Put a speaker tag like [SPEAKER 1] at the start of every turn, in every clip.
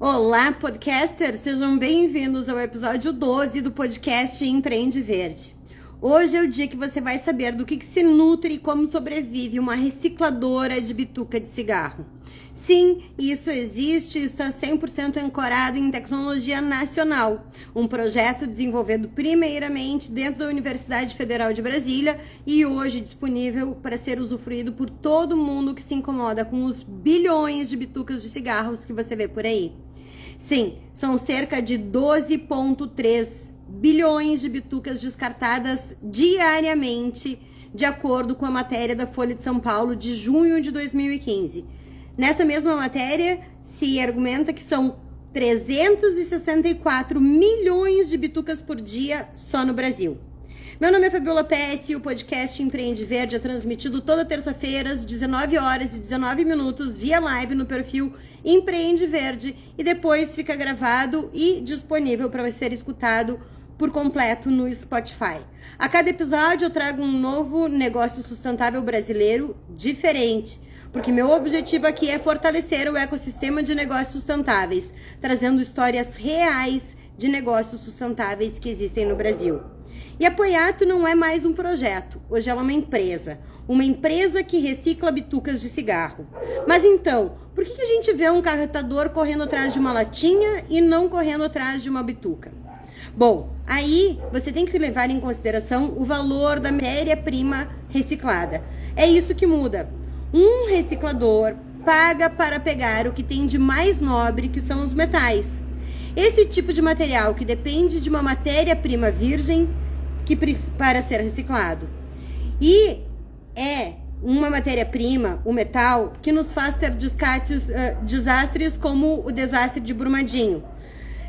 [SPEAKER 1] Olá, podcasters! Sejam bem-vindos ao episódio 12 do podcast Empreende Verde. Hoje é o dia que você vai saber do que se nutre e como sobrevive uma recicladora de bituca de cigarro. Sim, isso existe e está 100% ancorado em tecnologia nacional. Um projeto desenvolvido primeiramente dentro da Universidade Federal de Brasília e hoje disponível para ser usufruído por todo mundo que se incomoda com os bilhões de bitucas de cigarros que você vê por aí. Sim, são cerca de 12,3 bilhões de bitucas descartadas diariamente, de acordo com a matéria da Folha de São Paulo de junho de 2015. Nessa mesma matéria, se argumenta que são 364 milhões de bitucas por dia só no Brasil. Meu nome é Fabiola Pesce e o podcast Empreende Verde é transmitido toda terça-feira às 19 horas e 19 minutos via live no perfil Empreende Verde e depois fica gravado e disponível para ser escutado por completo no Spotify. A cada episódio eu trago um novo negócio sustentável brasileiro diferente, porque meu objetivo aqui é fortalecer o ecossistema de negócios sustentáveis, trazendo histórias reais de negócios sustentáveis que existem no Brasil. E a Poiato não é mais um projeto, hoje ela é uma empresa que recicla bitucas de cigarro. Mas então, por que a gente vê um carretador correndo atrás de uma latinha e não correndo atrás de uma bituca? Bom, aí você tem que levar em consideração o valor da matéria-prima reciclada. É isso que muda. Um reciclador paga para pegar o que tem de mais nobre, que são os metais. Esse tipo de material que depende de uma matéria-prima virgem para ser reciclado. E é uma matéria-prima, o metal, que nos faz ter desastres como o desastre de Brumadinho,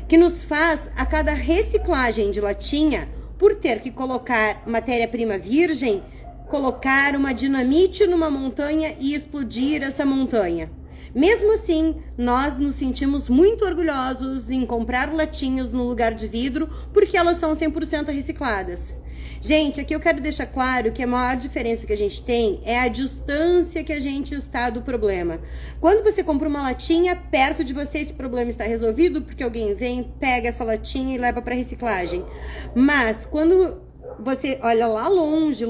[SPEAKER 1] que nos faz, a cada reciclagem de latinha, por ter que colocar matéria-prima virgem, colocar uma dinamite numa montanha e explodir essa montanha. Mesmo assim, nós nos sentimos muito orgulhosos em comprar latinhas no lugar de vidro, porque elas são 100% recicladas. Gente, aqui eu quero deixar claro que a maior diferença que a gente tem é a distância que a gente está do problema. Quando você compra uma latinha, perto de você esse problema está resolvido, porque alguém vem, pega essa latinha e leva para reciclagem. Mas quando você olha lá longe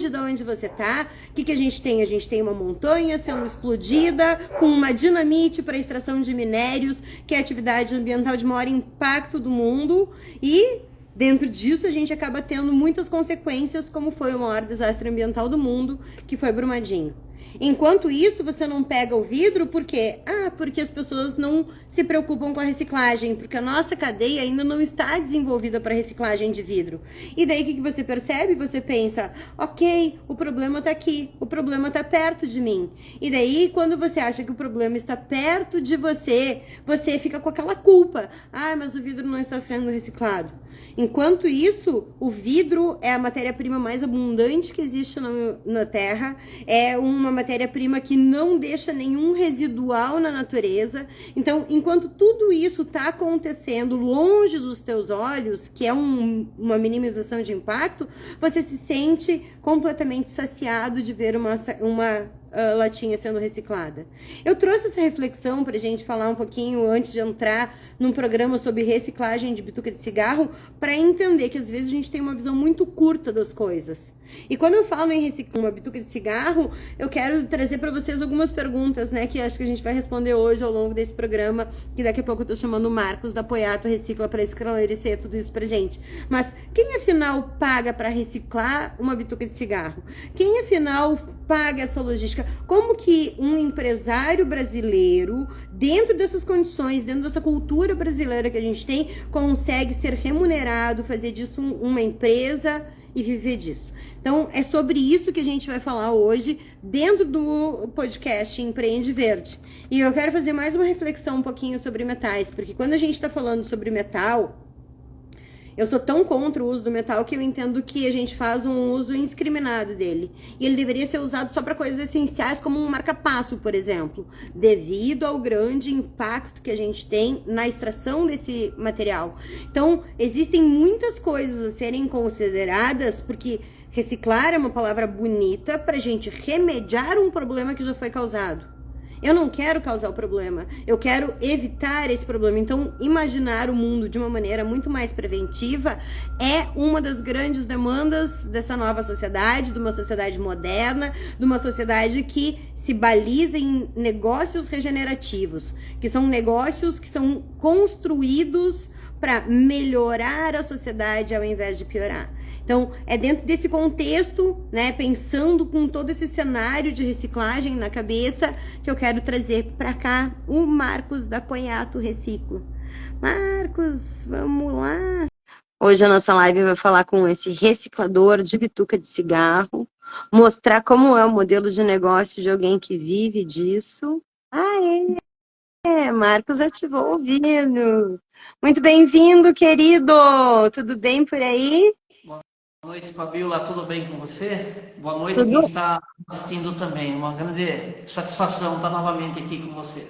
[SPEAKER 1] de onde você tá, o que a gente tem? A gente tem uma montanha sendo explodida com uma dinamite para extração de minérios, que é a atividade ambiental de maior impacto do mundo, e dentro disso a gente acaba tendo muitas consequências, como foi o maior desastre ambiental do mundo, que foi Brumadinho. Enquanto isso, você não pega o vidro, por quê? Porque as pessoas não se preocupam com a reciclagem, porque a nossa cadeia ainda não está desenvolvida para reciclagem de vidro. E daí o que você percebe? Você pensa, ok, o problema está aqui, o problema está perto de mim. E daí, quando você acha que o problema está perto de você, você fica com aquela culpa. Mas o vidro não está sendo reciclado. Enquanto isso, o vidro é a matéria-prima mais abundante que existe na Terra, é uma matéria-prima que não deixa nenhum residual na natureza. Então, enquanto tudo isso está acontecendo longe dos teus olhos, que é uma minimização de impacto, você se sente completamente saciado de ver uma latinha sendo reciclada. Eu trouxe essa reflexão para a gente falar um pouquinho antes de entrar num programa sobre reciclagem de bituca de cigarro, para entender que às vezes a gente tem uma visão muito curta das coisas. E quando eu falo em reciclar uma bituca de cigarro, eu quero trazer para vocês algumas perguntas, né, que acho que a gente vai responder hoje ao longo desse programa, que daqui a pouco eu tô chamando o Marcos da Poiato Recicla para esclarecer tudo isso pra gente. Mas quem afinal paga para reciclar uma bituca de cigarro? Quem afinal paga essa logística? Como que um empresário brasileiro, dentro dessas condições, dentro dessa cultura brasileira que a gente tem, consegue ser remunerado, fazer disso uma empresa e viver disso? Então, é sobre isso que a gente vai falar hoje dentro do podcast Empreende Verde. E eu quero fazer mais uma reflexão um pouquinho sobre metais, porque quando a gente está falando sobre metal, eu sou tão contra o uso do metal que eu entendo que a gente faz um uso indiscriminado dele. E ele deveria ser usado só para coisas essenciais, como um marca-passo, por exemplo, devido ao grande impacto que a gente tem na extração desse material. Então, existem muitas coisas a serem consideradas, porque reciclar é uma palavra bonita para a gente remediar um problema que já foi causado. Eu não quero causar o problema, eu quero evitar esse problema. Então, imaginar o mundo de uma maneira muito mais preventiva é uma das grandes demandas dessa nova sociedade, de uma sociedade moderna, de uma sociedade que se baliza em negócios regenerativos, que são negócios que são construídos para melhorar a sociedade ao invés de piorar. Então, é dentro desse contexto, né, pensando com todo esse cenário de reciclagem na cabeça, que eu quero trazer para cá o Marcos da Poiato Reciclo. Marcos, vamos lá. Hoje a nossa live vai falar com esse reciclador de bituca de cigarro, mostrar como é o modelo de negócio de alguém que vive disso. Marcos ativou o ouvido. Muito bem-vindo, querido. Tudo bem por aí?
[SPEAKER 2] Boa noite, Fabiola, tudo bem com você? Boa noite a quem está assistindo também. Uma grande satisfação estar novamente aqui com você.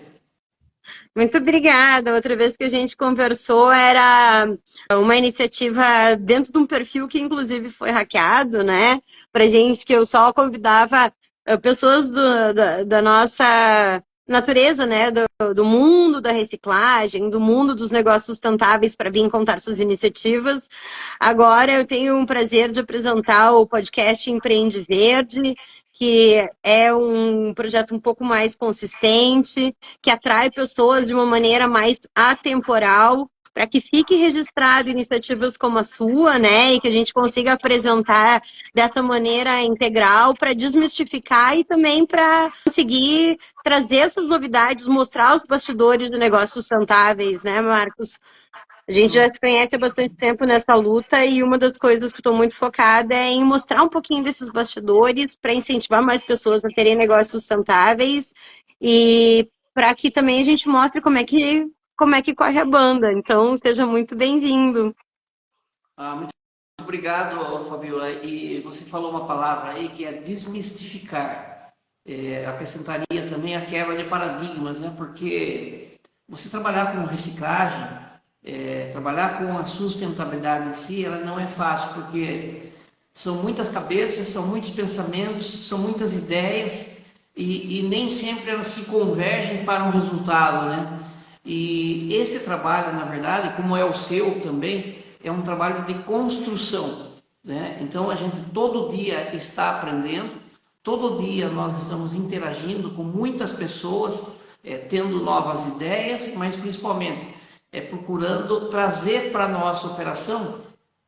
[SPEAKER 1] Muito obrigada. Outra vez que a gente conversou era uma iniciativa dentro de um perfil que inclusive foi hackeado, né? Pra gente, que eu só convidava pessoas da nossa natureza, né? Do mundo da reciclagem, do mundo dos negócios sustentáveis para vir contar suas iniciativas. Agora eu tenho o prazer de apresentar o podcast Empreende Verde, que é um projeto um pouco mais consistente, que atrai pessoas de uma maneira mais atemporal, para que fique registrado iniciativas como a sua, né, e que a gente consiga apresentar dessa maneira integral para desmistificar e também para conseguir trazer essas novidades, mostrar os bastidores de negócios sustentáveis, né, Marcos? A gente já se conhece há bastante tempo nessa luta e uma das coisas que estou muito focada é em mostrar um pouquinho desses bastidores para incentivar mais pessoas a terem negócios sustentáveis e para que também a gente mostre como é que corre a banda. Então, seja muito bem-vindo.
[SPEAKER 2] Muito obrigado, Fabiola. E você falou uma palavra aí que é desmistificar. Acrescentaria também a quebra de paradigmas, né? Porque você trabalhar com reciclagem, trabalhar com a sustentabilidade em si, ela não é fácil, porque são muitas cabeças, são muitos pensamentos, são muitas ideias e nem sempre elas se convergem para um resultado, né? E esse trabalho, na verdade, como é o seu também, é um trabalho de construção, né? Então a gente todo dia está aprendendo, todo dia nós estamos interagindo com muitas pessoas, tendo novas ideias, mas principalmente procurando trazer para a nossa operação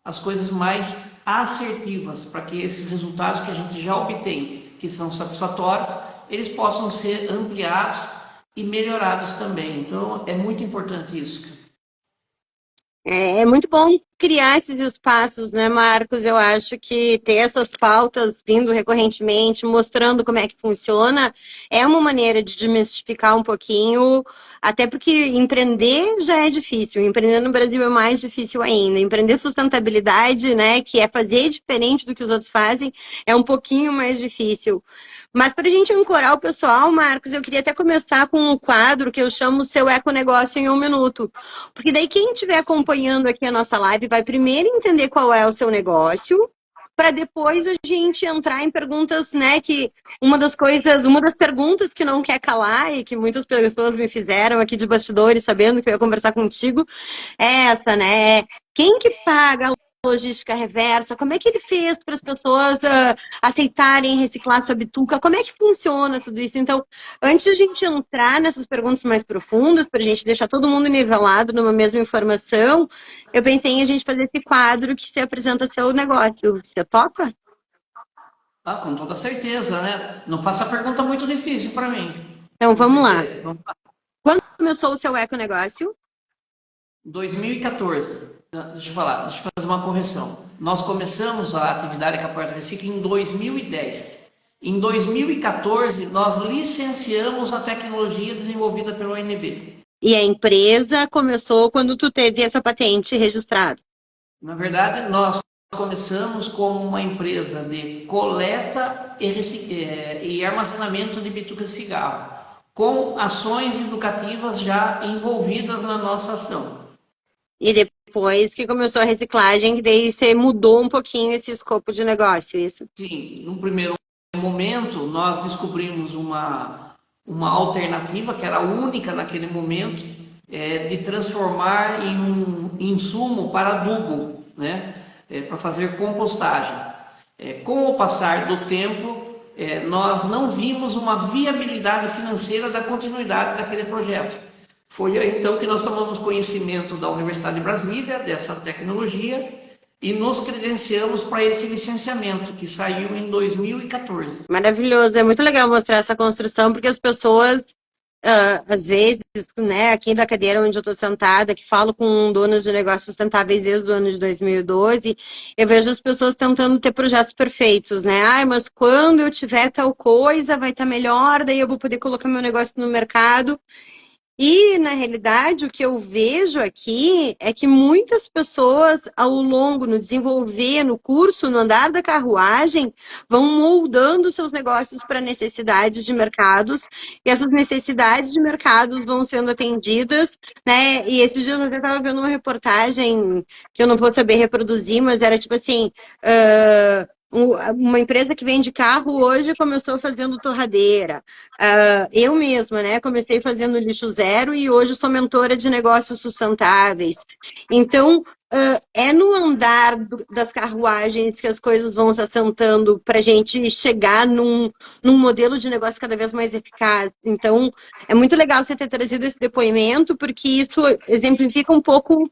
[SPEAKER 2] as coisas mais assertivas, para que esses resultados que a gente já obtém, que são satisfatórios, eles possam ser ampliados e melhorados também. Então, é muito importante isso.
[SPEAKER 1] É muito bom criar esses espaços, né, Marcos? Eu acho que ter essas pautas vindo recorrentemente, mostrando como é que funciona, é uma maneira de desmistificar um pouquinho, até porque empreender já é difícil, empreender no Brasil é mais difícil ainda. Empreender sustentabilidade, né, que é fazer diferente do que os outros fazem, é um pouquinho mais difícil. Mas para a gente ancorar o pessoal, Marcos, eu queria até começar com um quadro que eu chamo Seu Econegócio em 1 minuto. Porque daí quem estiver acompanhando aqui a nossa live vai primeiro entender qual é o seu negócio, para depois a gente entrar em perguntas, né, que uma das perguntas que não quer calar e que muitas pessoas me fizeram aqui de bastidores, sabendo que eu ia conversar contigo, é essa, né? Quem que paga logística reversa? Como é que ele fez para as pessoas aceitarem reciclar sua bituca? Como é que funciona tudo isso? Então, antes de a gente entrar nessas perguntas mais profundas, para a gente deixar todo mundo nivelado numa mesma informação, eu pensei em a gente fazer esse quadro que se apresenta seu negócio. Você topa?
[SPEAKER 2] Com toda certeza, né? Não faça pergunta muito difícil para mim.
[SPEAKER 1] Então, vamos lá.
[SPEAKER 2] Vamos lá.
[SPEAKER 1] Quando começou o seu econegócio?
[SPEAKER 2] 2014. Deixa eu fazer uma correção. Nós começamos a atividade Capoeira Recicla em 2010. Em 2014, nós licenciamos a tecnologia desenvolvida pela ONB.
[SPEAKER 1] E a empresa começou quando tu teve essa patente registrada?
[SPEAKER 2] Na verdade, nós começamos como uma empresa de coleta e armazenamento de bituca de cigarro, com ações educativas já envolvidas na nossa ação.
[SPEAKER 1] E depois que começou a reciclagem, que daí você mudou um pouquinho esse escopo de negócio, isso?
[SPEAKER 2] Sim, no primeiro momento nós descobrimos uma uma alternativa, que era única naquele momento, de transformar em um insumo para adubo, né? Para fazer compostagem. Com o passar do tempo, nós não vimos uma viabilidade financeira da continuidade daquele projeto. Foi aí, então, que nós tomamos conhecimento da Universidade de Brasília, dessa tecnologia, e nos credenciamos para esse licenciamento, que saiu em 2014.
[SPEAKER 1] Maravilhoso, é muito legal mostrar essa construção, porque as pessoas, às vezes, né, aqui da cadeira onde eu estou sentada, que falo com donos de negócios sustentáveis desde o ano de 2012, eu vejo as pessoas tentando ter projetos perfeitos, né? Ai, mas quando eu tiver tal coisa, vai estar melhor, daí eu vou poder colocar meu negócio no mercado. E, na realidade, o que eu vejo aqui é que muitas pessoas, ao longo, no desenvolver, no curso, no andar da carruagem, vão moldando seus negócios para necessidades de mercados, e essas necessidades de mercados vão sendo atendidas, né? E esses dias eu estava vendo uma reportagem que eu não vou saber reproduzir, mas era tipo assim. Uma empresa que vende carro hoje começou fazendo torradeira. Eu mesma, né, comecei fazendo lixo zero e hoje sou mentora de negócios sustentáveis. Então, é no andar das carruagens que as coisas vão se assentando para a gente chegar num modelo de negócio cada vez mais eficaz. Então, é muito legal você ter trazido esse depoimento, porque isso exemplifica um pouco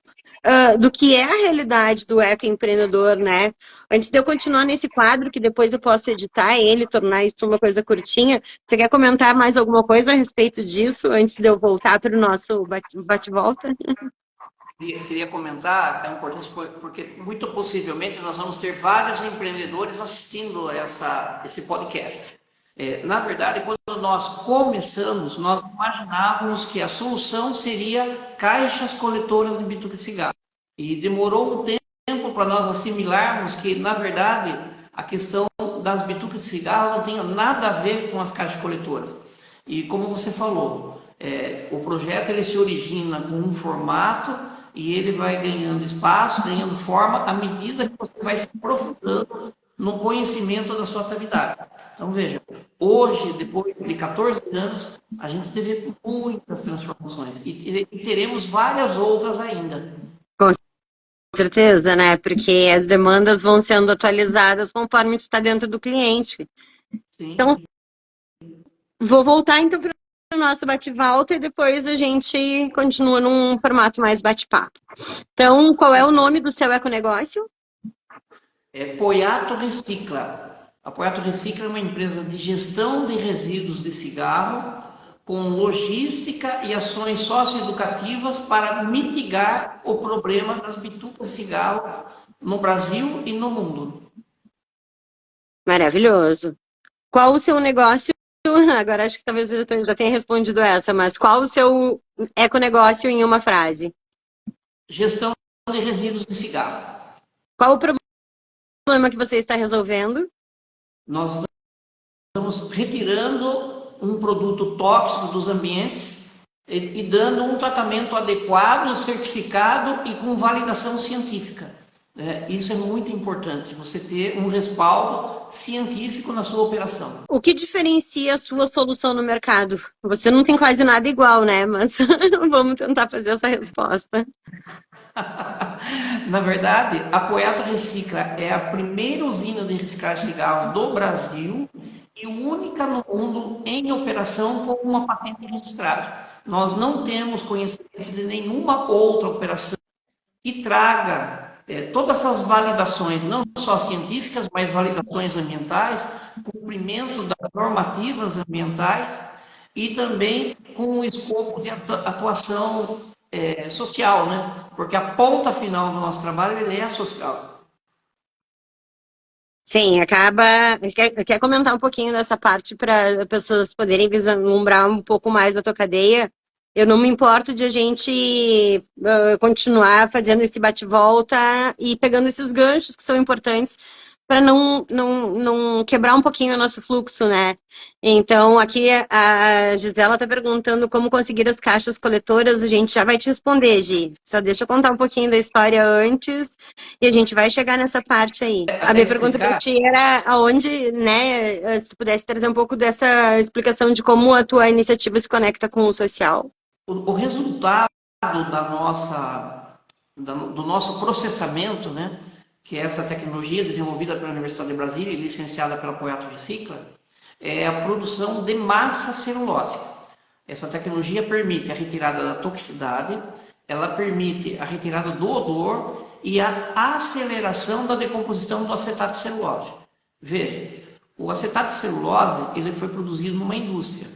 [SPEAKER 1] do que é a realidade do ecoempreendedor, né? Antes de eu continuar nesse quadro, que depois eu posso editar ele, tornar isso uma coisa curtinha, você quer comentar mais alguma coisa a respeito disso, antes de eu voltar para o nosso bate-volta?
[SPEAKER 2] Queria comentar a importância, porque muito possivelmente nós vamos ter vários empreendedores assistindo esse podcast. Na verdade, quando nós começamos, nós imaginávamos que a solução seria caixas coletoras de bituca de cigarro. E demorou um tempo para nós assimilarmos que, na verdade, a questão das bitucas de cigarro não tinha nada a ver com as caixas coletoras. E como você falou, o projeto ele se origina com um formato e ele vai ganhando espaço, ganhando forma, à medida que você vai se aprofundando no conhecimento da sua atividade. Então, veja, hoje, depois de 14 anos, a gente teve muitas transformações e teremos várias outras ainda.
[SPEAKER 1] Com certeza, né? Porque as demandas vão sendo atualizadas conforme está dentro do cliente.
[SPEAKER 2] Sim.
[SPEAKER 1] Então, vou voltar então para o nosso bate-volta e depois a gente continua num formato mais bate-papo. Então, qual é o nome do seu econegócio?
[SPEAKER 2] Poiato Recicla. A Poiato Recicla é uma empresa de gestão de resíduos de cigarro com logística e ações socioeducativas para mitigar o problema das bitucas de cigarro no Brasil e no mundo.
[SPEAKER 1] Maravilhoso. Qual o seu negócio? Agora acho que talvez eu já tenha respondido essa, mas qual o seu econegócio em uma frase?
[SPEAKER 2] Gestão de resíduos de cigarro.
[SPEAKER 1] Qual o problema que você está resolvendo?
[SPEAKER 2] Nós estamos retirando um produto tóxico dos ambientes e dando um tratamento adequado, certificado e com validação científica. Isso é muito importante, você ter um respaldo científico na sua operação.
[SPEAKER 1] O que diferencia a sua solução no mercado? Você não tem quase nada igual, né? Mas vamos tentar fazer essa resposta.
[SPEAKER 2] Na verdade, a Poiato Recicla é a primeira usina de reciclagem de cigarros do Brasil e única no mundo em operação com uma patente registrada. Nós não temos conhecimento de nenhuma outra operação que traga todas essas validações, não só científicas, mas validações ambientais, cumprimento das normativas ambientais e também com o escopo de atuação social, né? Porque a ponta final do nosso trabalho ele é social.
[SPEAKER 1] Sim, acaba. Quer comentar um pouquinho dessa parte para as pessoas poderem vislumbrar um pouco mais a tua cadeia? Eu não me importo de a gente continuar fazendo esse bate-volta e pegando esses ganchos que são importantes para não quebrar um pouquinho o nosso fluxo, né? Então, aqui a Gisela está perguntando como conseguir as caixas coletoras. A gente já vai te responder, Gi. Só deixa eu contar um pouquinho da história antes e a gente vai chegar nessa parte aí. A
[SPEAKER 2] Até
[SPEAKER 1] minha pergunta para
[SPEAKER 2] explicar,
[SPEAKER 1] ti era aonde, né, se tu pudesse trazer um pouco dessa explicação de como a tua iniciativa se conecta com o social.
[SPEAKER 2] o resultado da nossa, do nosso processamento, né, que é essa tecnologia desenvolvida pela Universidade de Brasília e licenciada pela Poiato Recicla, é a produção de massa celulósica. Essa tecnologia permite a retirada da toxicidade, ela permite a retirada do odor e a aceleração da decomposição do acetato de celulose. Veja, o acetato de celulose ele foi produzido numa indústria.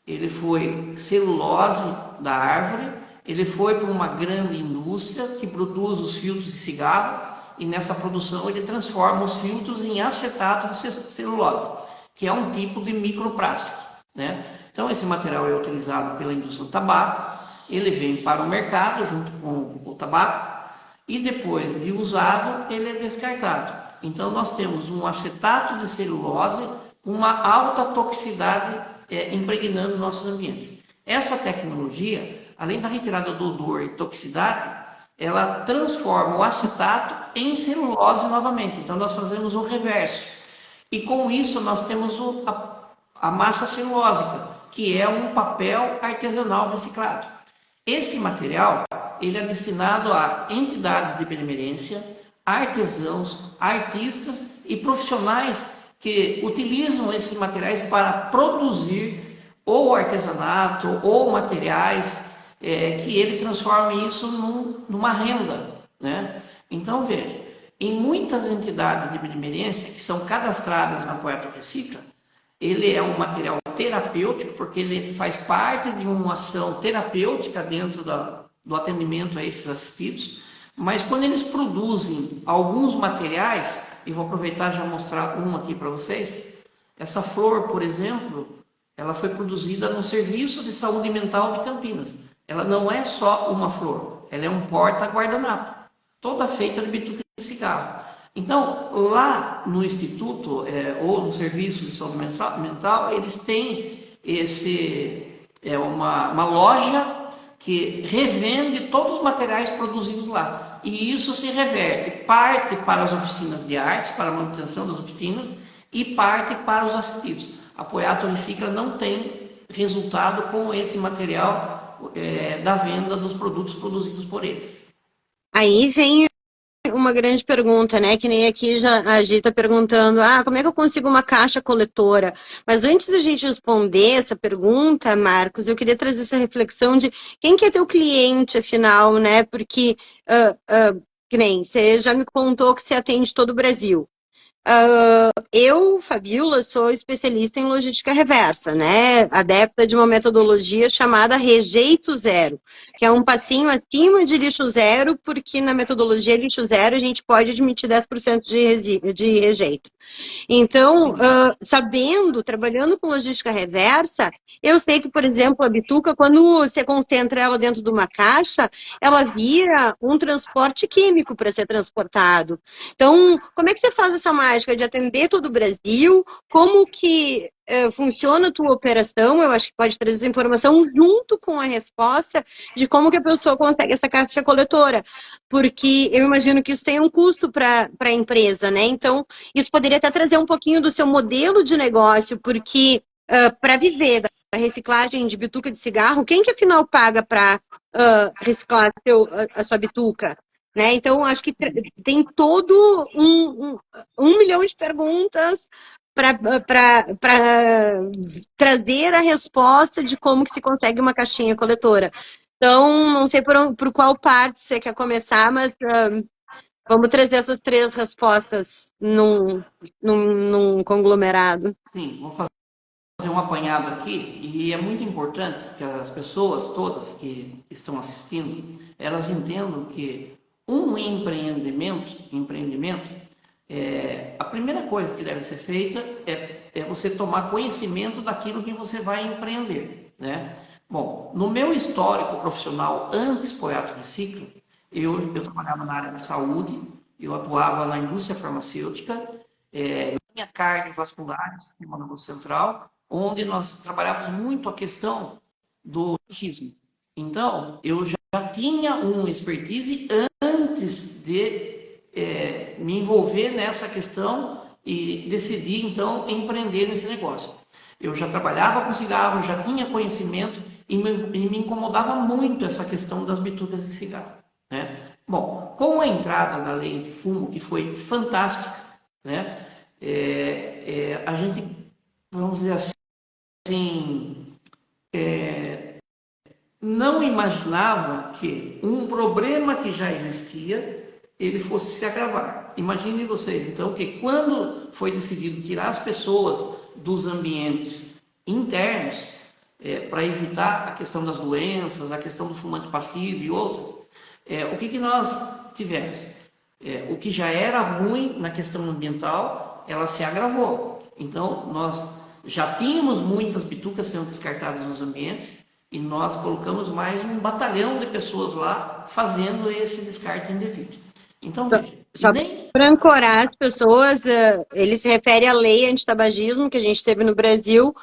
[SPEAKER 2] Ele foi celulose da árvore, ele foi para uma grande indústria que produz os filtros de cigarro e nessa produção ele transforma os filtros em acetato de celulose, que é um tipo de microplástico, né? Então esse material é utilizado pela indústria do tabaco, ele vem para o mercado junto com o tabaco e depois de usado ele é descartado. Então nós temos um acetato de celulose com uma alta toxicidade impregnando nossos ambientes. Essa tecnologia, além da retirada do odor e toxicidade, ela transforma o acetato em celulose novamente. Então nós fazemos o reverso. E com isso nós temos a massa celulósica, que é um papel artesanal reciclado. Esse material ele é destinado a entidades de benemerência, artesãos, artistas e profissionais que utilizam esses materiais para produzir ou artesanato ou materiais que ele transforme isso numa renda, né? Então veja, em muitas entidades de benemerência que são cadastradas na Poiato Recicla, ele é um material terapêutico porque ele faz parte de uma ação terapêutica dentro do atendimento a esses assistidos, mas quando eles produzem alguns materiais, e vou aproveitar e já mostrar um aqui para vocês, essa flor, por exemplo, ela foi produzida no Serviço de Saúde Mental de Campinas. Ela não é só uma flor, ela é um porta-guardanapo, toda feita de bituca de cigarro. Então, lá no Instituto ou no Serviço de Saúde Mental, eles têm uma loja que revende todos os materiais produzidos lá. E isso se reverte, parte para as oficinas de arte, para a manutenção das oficinas, e parte para os assistidos. A Poiato Recicla não tem resultado com esse material da venda dos produtos produzidos por eles.
[SPEAKER 1] Aí vem uma grande pergunta, né? Que nem aqui já a Gi está perguntando, como é que eu consigo uma caixa coletora? Mas antes da gente responder essa pergunta, Marcos, eu queria trazer essa reflexão de quem que é teu cliente, afinal, né? Porque, que nem, você já me contou que você atende todo o Brasil. Eu, Fabiola, sou especialista em logística reversa, né? Adepta de uma metodologia chamada rejeito zero, que é um passinho acima de lixo zero, porque na metodologia lixo zero a gente pode admitir 10% de rejeito. Então, trabalhando com logística reversa, eu sei que, por exemplo, a bituca, quando você concentra ela dentro de uma caixa, ela vira um transporte químico para ser transportado. Então, como é que você faz essa mágica de atender todo o Brasil? Como que funciona a tua operação? Eu acho que pode trazer essa informação junto com a resposta de como que a pessoa consegue essa caixa coletora. Porque eu imagino que isso tem um custo para a empresa, né? Então, isso poderia até trazer um pouquinho do seu modelo de negócio, porque para viver da reciclagem de bituca de cigarro, quem que afinal paga para reciclar a sua bituca? Né? Então, acho que tem todo um milhão de perguntas para trazer a resposta de como que se consegue uma caixinha coletora. Então, não sei por qual parte você quer começar, mas vamos trazer essas 3 respostas num conglomerado.
[SPEAKER 2] Sim, vou fazer um apanhado aqui e é muito importante que as pessoas todas que estão assistindo, elas entendam que um empreendimento, a primeira coisa que deve ser feita é você tomar conhecimento daquilo que você vai empreender, né? Bom, no meu histórico profissional antes Poiato Recicla, eu trabalhava na área da saúde, eu atuava na indústria farmacêutica linha cardiovascular do sistema nervoso central, onde nós trabalhávamos muito a questão do autismo. Então, eu já tinha uma expertise antes de me envolver nessa questão e decidi, então, empreender nesse negócio. Eu já trabalhava com cigarro, já tinha conhecimento e me incomodava muito essa questão das bitucas de cigarro, né? Bom, com a entrada da lei antifumo, que foi fantástica, né? A gente, vamos dizer assim, não imaginava que um problema que já existia, ele fosse se agravar. Imaginem vocês, então, que quando foi decidido tirar as pessoas dos ambientes internos, para evitar a questão das doenças, a questão do fumante passivo e outras, o que nós tivemos? O que já era ruim na questão ambiental, ela se agravou. Então, nós já tínhamos muitas bitucas sendo descartadas nos ambientes e nós colocamos mais um batalhão de pessoas lá fazendo esse descarte indevido. Então, veja...
[SPEAKER 1] Só para ancorar as pessoas, ele se refere à lei antitabagismo que a gente teve no Brasil,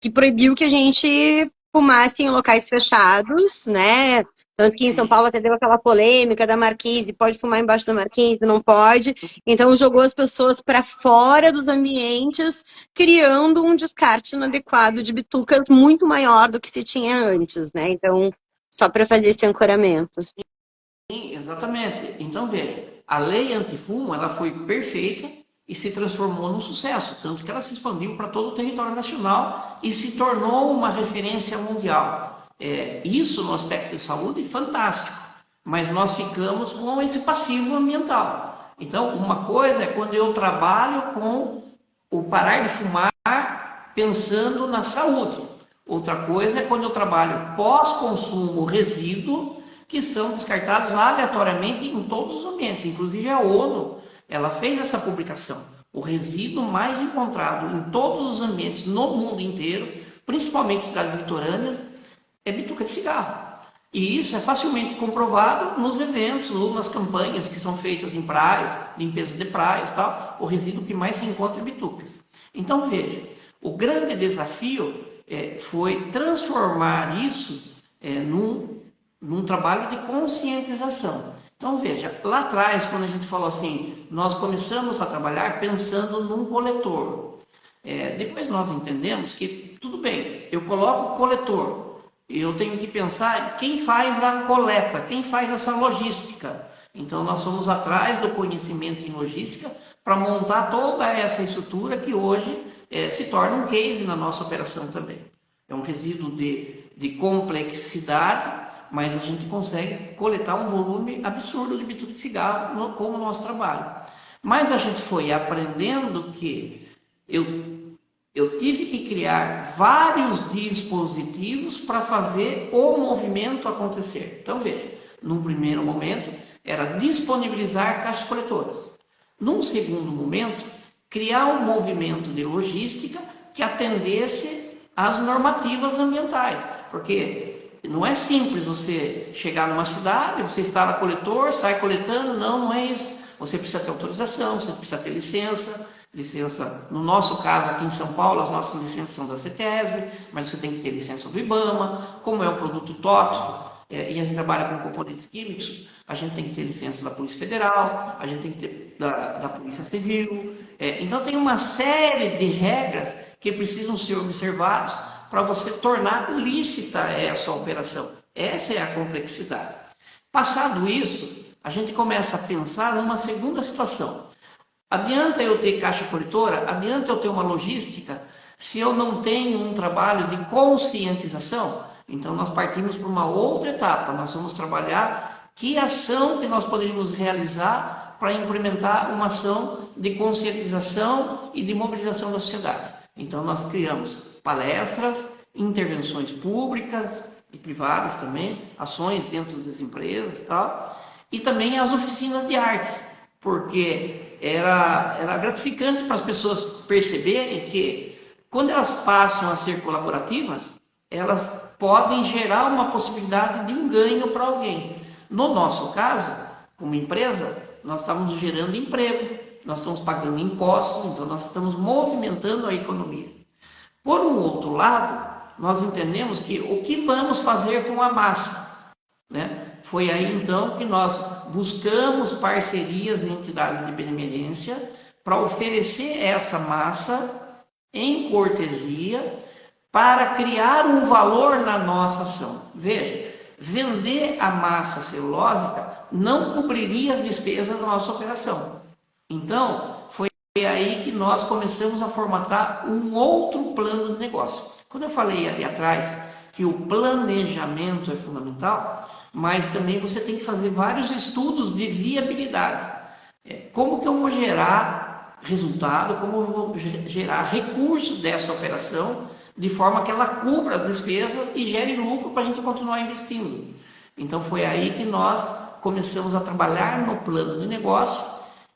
[SPEAKER 1] que proibiu que a gente fumasse em locais fechados, né? Tanto que em São Paulo até deu aquela polêmica da marquise, pode fumar embaixo da marquise, não pode. Então jogou as pessoas para fora dos ambientes, criando um descarte inadequado de bitucas muito maior do que se tinha antes, né? Então, só para fazer esse ancoramento.
[SPEAKER 2] Sim, exatamente. Então, veja, a lei antifumo, ela foi perfeita e se transformou num sucesso, tanto que ela se expandiu para todo o território nacional e se tornou uma referência mundial. Isso, no aspecto de saúde, fantástico, mas nós ficamos com esse passivo ambiental. Então, uma coisa é quando eu trabalho com o parar de fumar pensando na saúde. Outra coisa é quando eu trabalho pós-consumo resíduo, que são descartados aleatoriamente em todos os ambientes. Inclusive a ONU, ela fez essa publicação. O resíduo mais encontrado em todos os ambientes no mundo inteiro, principalmente cidades litorâneas, é bituca de cigarro. E isso é facilmente comprovado nos eventos ou nas campanhas que são feitas em praias, limpeza de praias e tal. O resíduo que mais se encontra é bitucas. Então veja, o grande desafio foi transformar isso num trabalho de conscientização. Então veja, lá atrás, quando a gente falou assim, nós começamos a trabalhar pensando num coletor. Depois nós entendemos que, tudo bem, eu coloco o coletor, eu tenho que pensar quem faz a coleta, quem faz essa logística. Então nós fomos atrás do conhecimento em logística para montar toda essa estrutura que hoje se torna um case na nossa operação também. É um resíduo de complexidade, mas a gente consegue coletar um volume absurdo de bituca de cigarro com o nosso trabalho. Mas a gente foi aprendendo que eu tive que criar vários dispositivos para fazer o movimento acontecer. Então veja, num primeiro momento era disponibilizar caixas coletoras. Num segundo momento, criar um movimento de logística que atendesse às normativas ambientais, porque não é simples você chegar numa cidade, você instala coletor, sai coletando, não é isso. Você precisa ter autorização, você precisa ter licença, no nosso caso aqui em São Paulo, as nossas licenças são da CETESB, mas você tem que ter licença do IBAMA, como é um produto tóxico, e a gente trabalha com componentes químicos, a gente tem que ter licença da Polícia Federal, a gente tem que ter da Polícia Civil, então tem uma série de regras que precisam ser observadas para você tornar lícita essa operação. Essa é a complexidade. Passado isso, a gente começa a pensar numa segunda situação. Adianta eu ter caixa coletora? Adianta eu ter uma logística? Se eu não tenho um trabalho de conscientização, então nós partimos para uma outra etapa. Nós vamos trabalhar que ação que nós poderíamos realizar para implementar uma ação de conscientização e de mobilização da sociedade. Então nós criamos palestras, intervenções públicas e privadas também, ações dentro das empresas e tal, e também as oficinas de artes, porque era gratificante para as pessoas perceberem que quando elas passam a ser colaborativas, elas podem gerar uma possibilidade de um ganho para alguém. No nosso caso, como empresa, nós estávamos gerando emprego, nós estamos pagando impostos, então nós estamos movimentando a economia. Por um outro lado, nós entendemos que o que vamos fazer com a massa, né? Foi aí então que nós buscamos parcerias em entidades de benemerência para oferecer essa massa em cortesia para criar um valor na nossa ação. Veja, vender a massa celulósica não cobriria as despesas da nossa operação. Então, foi aí que nós começamos a formatar um outro plano de negócio. Quando eu falei ali atrás que o planejamento é fundamental, mas também você tem que fazer vários estudos de viabilidade. Como que eu vou gerar resultado, como eu vou gerar recursos dessa operação, de forma que ela cubra as despesas e gere lucro para a gente continuar investindo. Então foi aí que nós começamos a trabalhar no plano de negócio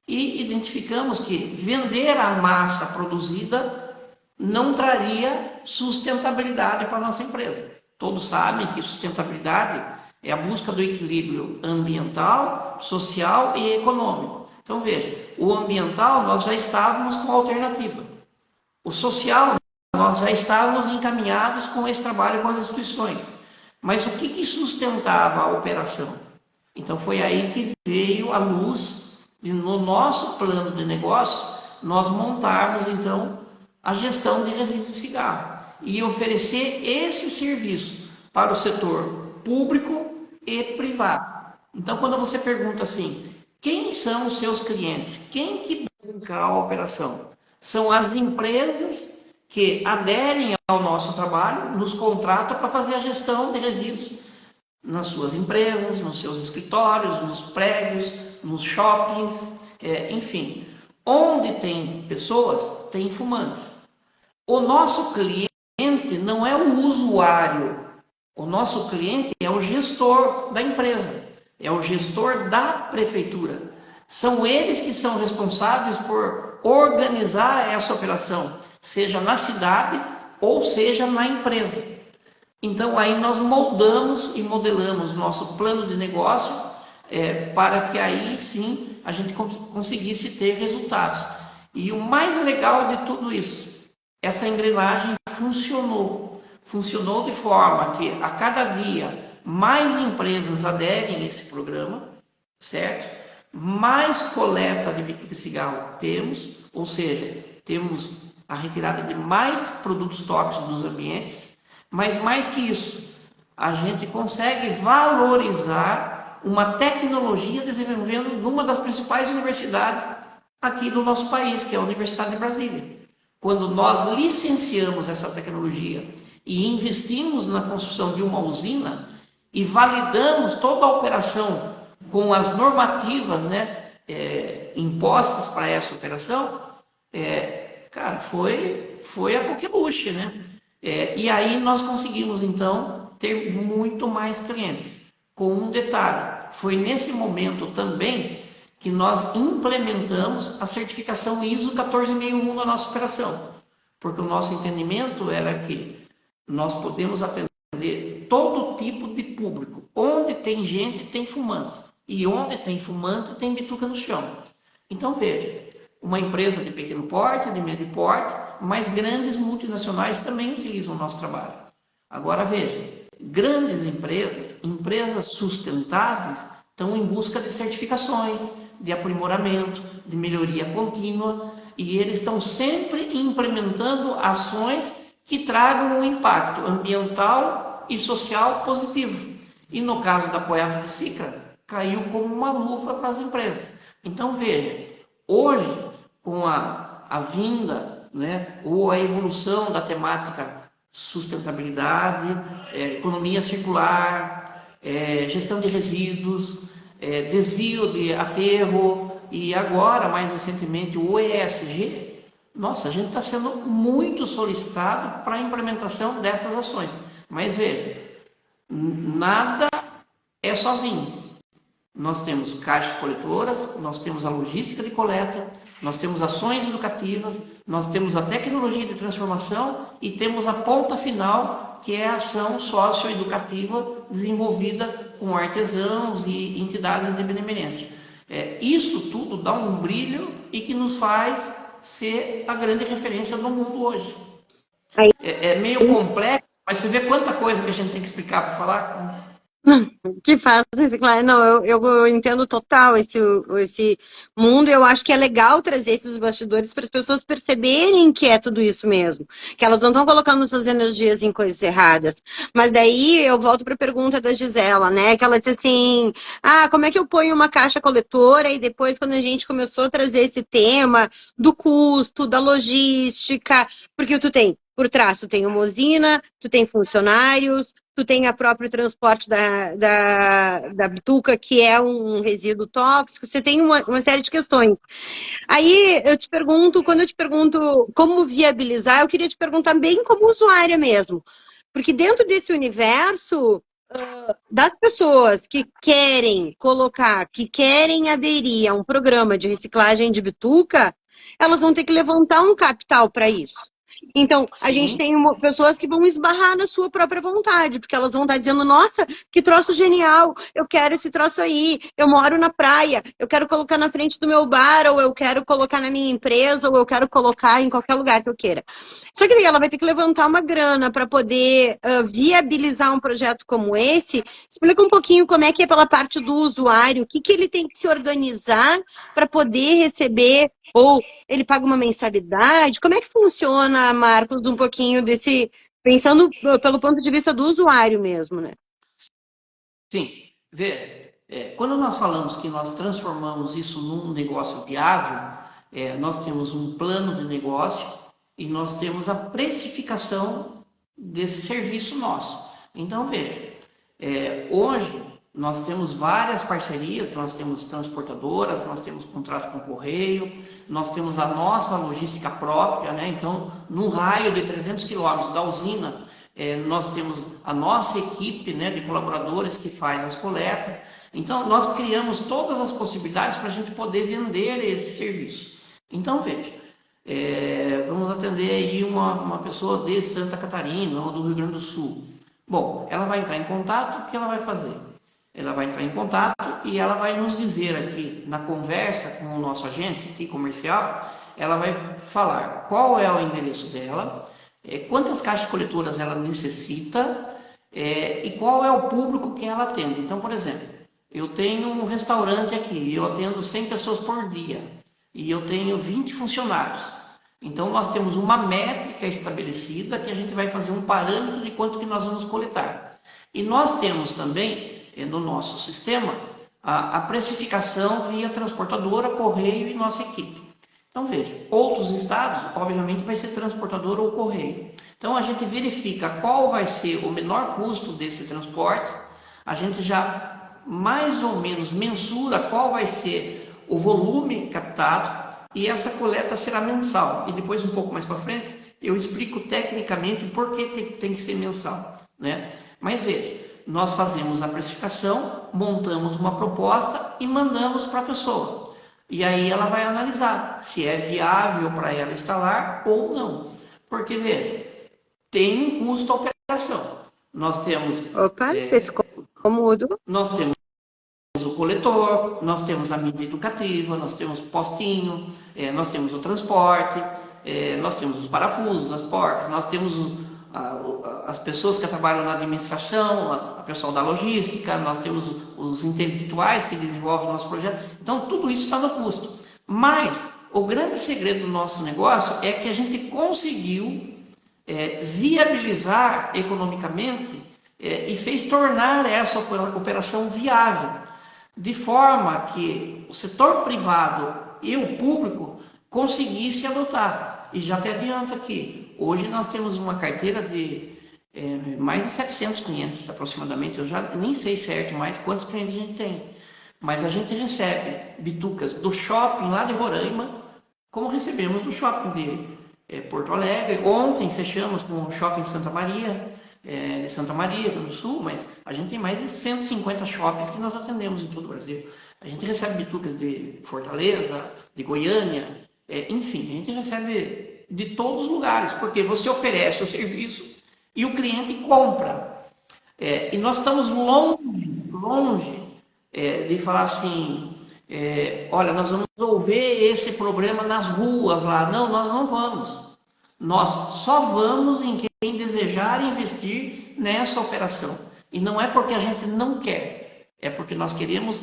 [SPEAKER 2] e identificamos que vender a massa produzida não traria sustentabilidade para a nossa empresa. Todos sabem que sustentabilidade é a busca do equilíbrio ambiental, social e econômico. Então veja, o ambiental nós já estávamos com a alternativa. O social nós já estávamos encaminhados com esse trabalho com as instituições. Mas o que sustentava a operação? Então foi aí que veio a luz de, no nosso plano de negócio, nós montarmos então a gestão de resíduos de cigarro e oferecer esse serviço para o setor público e privado. Então quando você pergunta assim, quem são os seus clientes? Quem que banca a operação? São as empresas que aderem ao nosso trabalho, nos contratam para fazer a gestão de resíduos nas suas empresas, nos seus escritórios, nos prédios, nos shoppings, enfim. Onde tem pessoas, tem fumantes. O nosso cliente não é o usuário, o nosso cliente é o gestor da empresa, é o gestor da prefeitura. São eles que são responsáveis por organizar essa operação, seja na cidade ou seja na empresa. Então aí nós moldamos e modelamos nosso plano de negócio para que aí sim a gente conseguisse ter resultados. E o mais legal de tudo isso, essa engrenagem funcionou de forma que a cada dia mais empresas aderem a esse programa, certo? Mais coleta de bituca de cigarro temos, ou seja, temos a retirada de mais produtos tóxicos dos ambientes, mas mais que isso, a gente consegue valorizar uma tecnologia desenvolvendo numa das principais universidades aqui do nosso país, que é a Universidade de Brasília. Quando nós licenciamos essa tecnologia e investimos na construção de uma usina e validamos toda a operação com as normativas, né, impostas para essa operação, cara, foi a coqueluche, né? E aí nós conseguimos, então, ter muito mais clientes. Com um detalhe, foi nesse momento também que nós implementamos a certificação ISO 14001 na nossa operação. Porque o nosso entendimento era que nós podemos atender todo tipo de público. Onde tem gente, tem fumante. E onde tem fumante, tem bituca no chão. Então, veja, uma empresa de pequeno porte, de médio porte, mas grandes multinacionais também utilizam o nosso trabalho. Agora, veja, grandes empresas, empresas sustentáveis, estão em busca de certificações, de aprimoramento, de melhoria contínua, e eles estão sempre implementando ações que tragam um impacto ambiental e social positivo. E no caso da coleta de xícara, caiu como uma luva para as empresas. Então, veja, hoje, com a vinda, né, ou a evolução da temática sustentabilidade, economia circular, gestão de resíduos, desvio de aterro e agora, mais recentemente, o ESG, nossa, a gente está sendo muito solicitado para a implementação dessas ações. Mas veja, nada é sozinho. Nós temos caixas coletoras, nós temos a logística de coleta, nós temos ações educativas, nós temos a tecnologia de transformação e temos a ponta final, que é a ação socioeducativa desenvolvida com artesãos e entidades de benemerência. Isso tudo dá um brilho e que nos faz ser a grande referência do mundo hoje.
[SPEAKER 1] Aí,
[SPEAKER 2] É meio complexo, mas você vê quanta coisa que a gente tem que explicar para falar.
[SPEAKER 1] que faz reciclar. Não, eu entendo total esse mundo. Eu acho que é legal trazer esses bastidores para as pessoas perceberem que é tudo isso mesmo. Que elas não estão colocando suas energias em coisas erradas. Mas daí eu volto para a pergunta da Gisela, né? Que ela disse assim: ah, como é que eu ponho uma caixa coletora? E depois, quando a gente começou a trazer esse tema do custo, da logística, porque tu tem. Por trás, tu tem uma usina, tu tem funcionários, tu tem o próprio transporte da bituca, que é um resíduo tóxico, você tem uma série de questões. Aí eu te pergunto, quando eu te pergunto como viabilizar, eu queria te perguntar bem como usuária mesmo. Porque dentro desse universo, das pessoas que querem colocar, que querem aderir a um programa de reciclagem de bituca, elas vão ter que levantar um capital para isso. Então, a gente
[SPEAKER 2] Sim,
[SPEAKER 1] tem pessoas que vão esbarrar na sua própria vontade, porque elas vão estar dizendo: nossa, que troço genial, eu quero esse troço aí, eu moro na praia, eu quero colocar na frente do meu bar, ou eu quero colocar na minha empresa, ou eu quero colocar em qualquer lugar que eu queira. Só que daí ela vai ter que levantar uma grana para poder viabilizar um projeto como esse. Explica um pouquinho como é que é pela parte do usuário, o que, que ele tem que se organizar para poder receber, ou ele paga uma mensalidade? Como é que funciona, Marcos, um pouquinho desse, pensando pelo ponto de vista do usuário mesmo, né?
[SPEAKER 2] sim. Vê, quando nós falamos que nós transformamos isso num negócio viável, nós temos um plano de negócio e nós temos a precificação desse serviço nosso. Então, veja, hoje nós temos várias parcerias, nós temos transportadoras, nós temos contrato com o correio, nós temos a nossa logística própria, né? Então, num raio de 300 quilômetros da usina, nós temos a nossa equipe, né, de colaboradores que faz as coletas. Então, nós criamos todas as possibilidades para a gente poder vender esse serviço. Então, veja, vamos atender aí uma pessoa de Santa Catarina ou do Rio Grande do Sul. Bom, ela vai entrar em contato, o que ela vai fazer? Ela vai entrar em contato e ela vai nos dizer aqui, na conversa com o nosso agente aqui comercial, ela vai falar qual é o endereço dela, quantas caixas coletoras ela necessita e qual é o público que ela atende. Então, por exemplo, eu tenho um restaurante aqui, eu atendo 100 pessoas por dia e eu tenho 20 funcionários. Então, nós temos uma métrica estabelecida que a gente vai fazer um parâmetro de quanto que nós vamos coletar. E nós temos também, no nosso sistema, a precificação via transportadora, correio e nossa equipe. Então, veja, outros estados, obviamente, vai ser transportadora ou correio. Então, a gente verifica qual vai ser o menor custo desse transporte, a gente já mais ou menos mensura qual vai ser o volume captado, e essa coleta será mensal. E depois, um pouco mais para frente, eu explico tecnicamente por que tem que ser mensal, né? Mas veja, nós fazemos a precificação, montamos uma proposta e mandamos para a pessoa. E aí ela vai analisar se é viável para ela instalar ou não. Porque, veja, tem um custo a operação. Nós temos...
[SPEAKER 1] Opa, você ficou mudo.
[SPEAKER 2] Nós temos o coletor, nós temos a mídia educativa, nós temos postinho, nós temos o transporte, nós temos os parafusos, as porcas, nós temos as pessoas que trabalham na administração, a pessoal da logística, nós temos os intelectuais que desenvolvem o nosso projeto. Então, tudo isso está no custo. Mas o grande segredo do nosso negócio é que a gente conseguiu viabilizar economicamente e fez tornar essa operação viável, de forma que o setor privado e o público conseguissem adotar. E já te adianto aqui, hoje nós temos uma carteira de mais de 700 clientes aproximadamente, eu já nem sei certo mais quantos clientes a gente tem, mas a gente recebe bitucas do shopping lá de Roraima, como recebemos do shopping de Porto Alegre. Ontem fechamos com o shopping Santa Maria, de Santa Maria, no Sul, mas a gente tem mais de 150 shoppings que nós atendemos em todo o Brasil. A gente recebe bitucas de Fortaleza, de Goiânia, enfim, a gente recebe de todos os lugares, porque você oferece o serviço e o cliente compra. E nós estamos longe de falar assim, Olha, nós vamos resolver esse problema nas ruas lá. Não, nós não vamos. Nós só vamos em quem desejar investir nessa operação. E não é porque a gente não quer, é porque nós queremos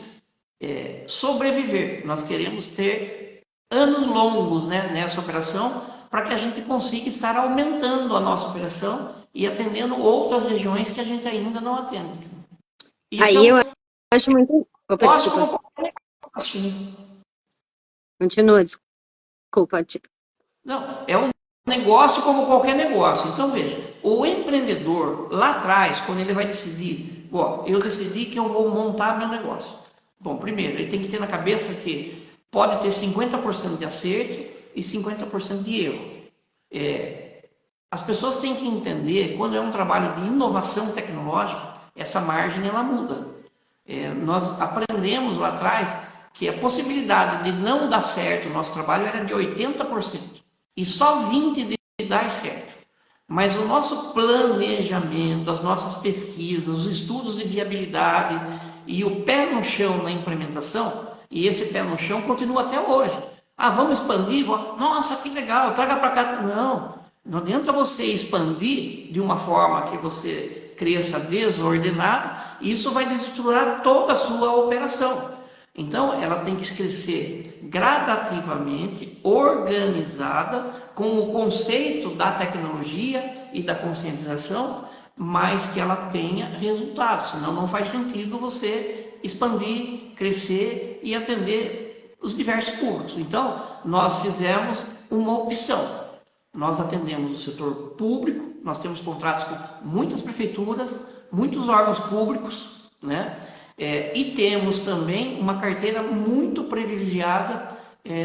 [SPEAKER 2] sobreviver, nós queremos ter anos longos, né, nessa operação, para que a gente consiga estar aumentando a nossa operação e atendendo outras regiões que a gente ainda não atende.
[SPEAKER 1] Isso aí eu acho muito... Opa, desculpa. Continua, desculpa.
[SPEAKER 2] Não, é um negócio como qualquer negócio. Então, veja, o empreendedor, lá atrás, quando ele vai decidir, eu decidi que eu vou montar meu negócio. Bom, primeiro, ele tem que ter na cabeça que pode ter 50% de acerto e 50% de erro. As pessoas têm que entender, quando é um trabalho de inovação tecnológica, essa margem ela muda. Nós aprendemos lá atrás que a possibilidade de não dar certo o nosso trabalho era de 80%. E só 20% de dar certo. Mas o nosso planejamento, as nossas pesquisas, os estudos de viabilidade e o pé no chão na implementação, e esse pé no chão continua até hoje. Vamos expandir? Nossa, que legal, traga para cá. Não adianta você expandir de uma forma que você cresça desordenado, e isso vai desestruturar toda a sua operação. Então, ela tem que crescer gradativamente, organizada, com o conceito da tecnologia e da conscientização, mas que ela tenha resultados. Senão, não faz sentido você expandir, crescer e atender os diversos públicos. Então, nós fizemos uma opção. Nós atendemos o setor público, nós temos contratos com muitas prefeituras, muitos órgãos públicos, né? E temos também uma carteira muito privilegiada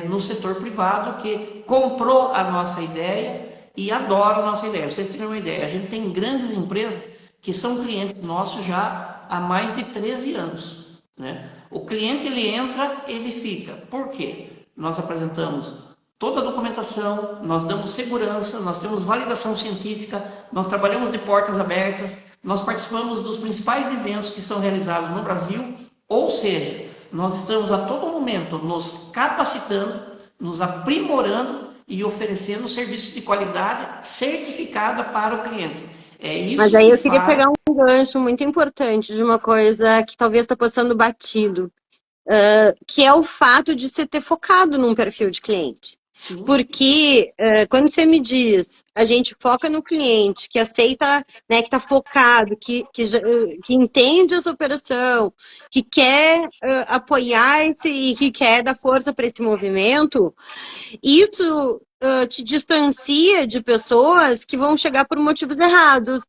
[SPEAKER 2] no setor privado que comprou a nossa ideia e adora a nossa ideia. Vocês terem uma ideia, a gente tem grandes empresas que são clientes nossos já há mais de 13 anos. Né? O cliente, ele entra, ele fica. Por quê? Nós apresentamos toda a documentação, nós damos segurança, nós temos validação científica, nós trabalhamos de portas abertas, nós participamos dos principais eventos que são realizados no Brasil, ou seja, nós estamos a todo momento nos capacitando, nos aprimorando e oferecendo serviço de qualidade certificada para o cliente.
[SPEAKER 1] Mas aí eu queria pegar um gancho muito importante de uma coisa que talvez está passando batido, que é o fato de você ter focado num perfil de cliente. Sim. Porque quando você me diz, a gente foca no cliente, que aceita, né, que está focado, que entende essa operação, que quer apoiar e que quer dar força para esse movimento, isso te distancia de pessoas que vão chegar por motivos errados,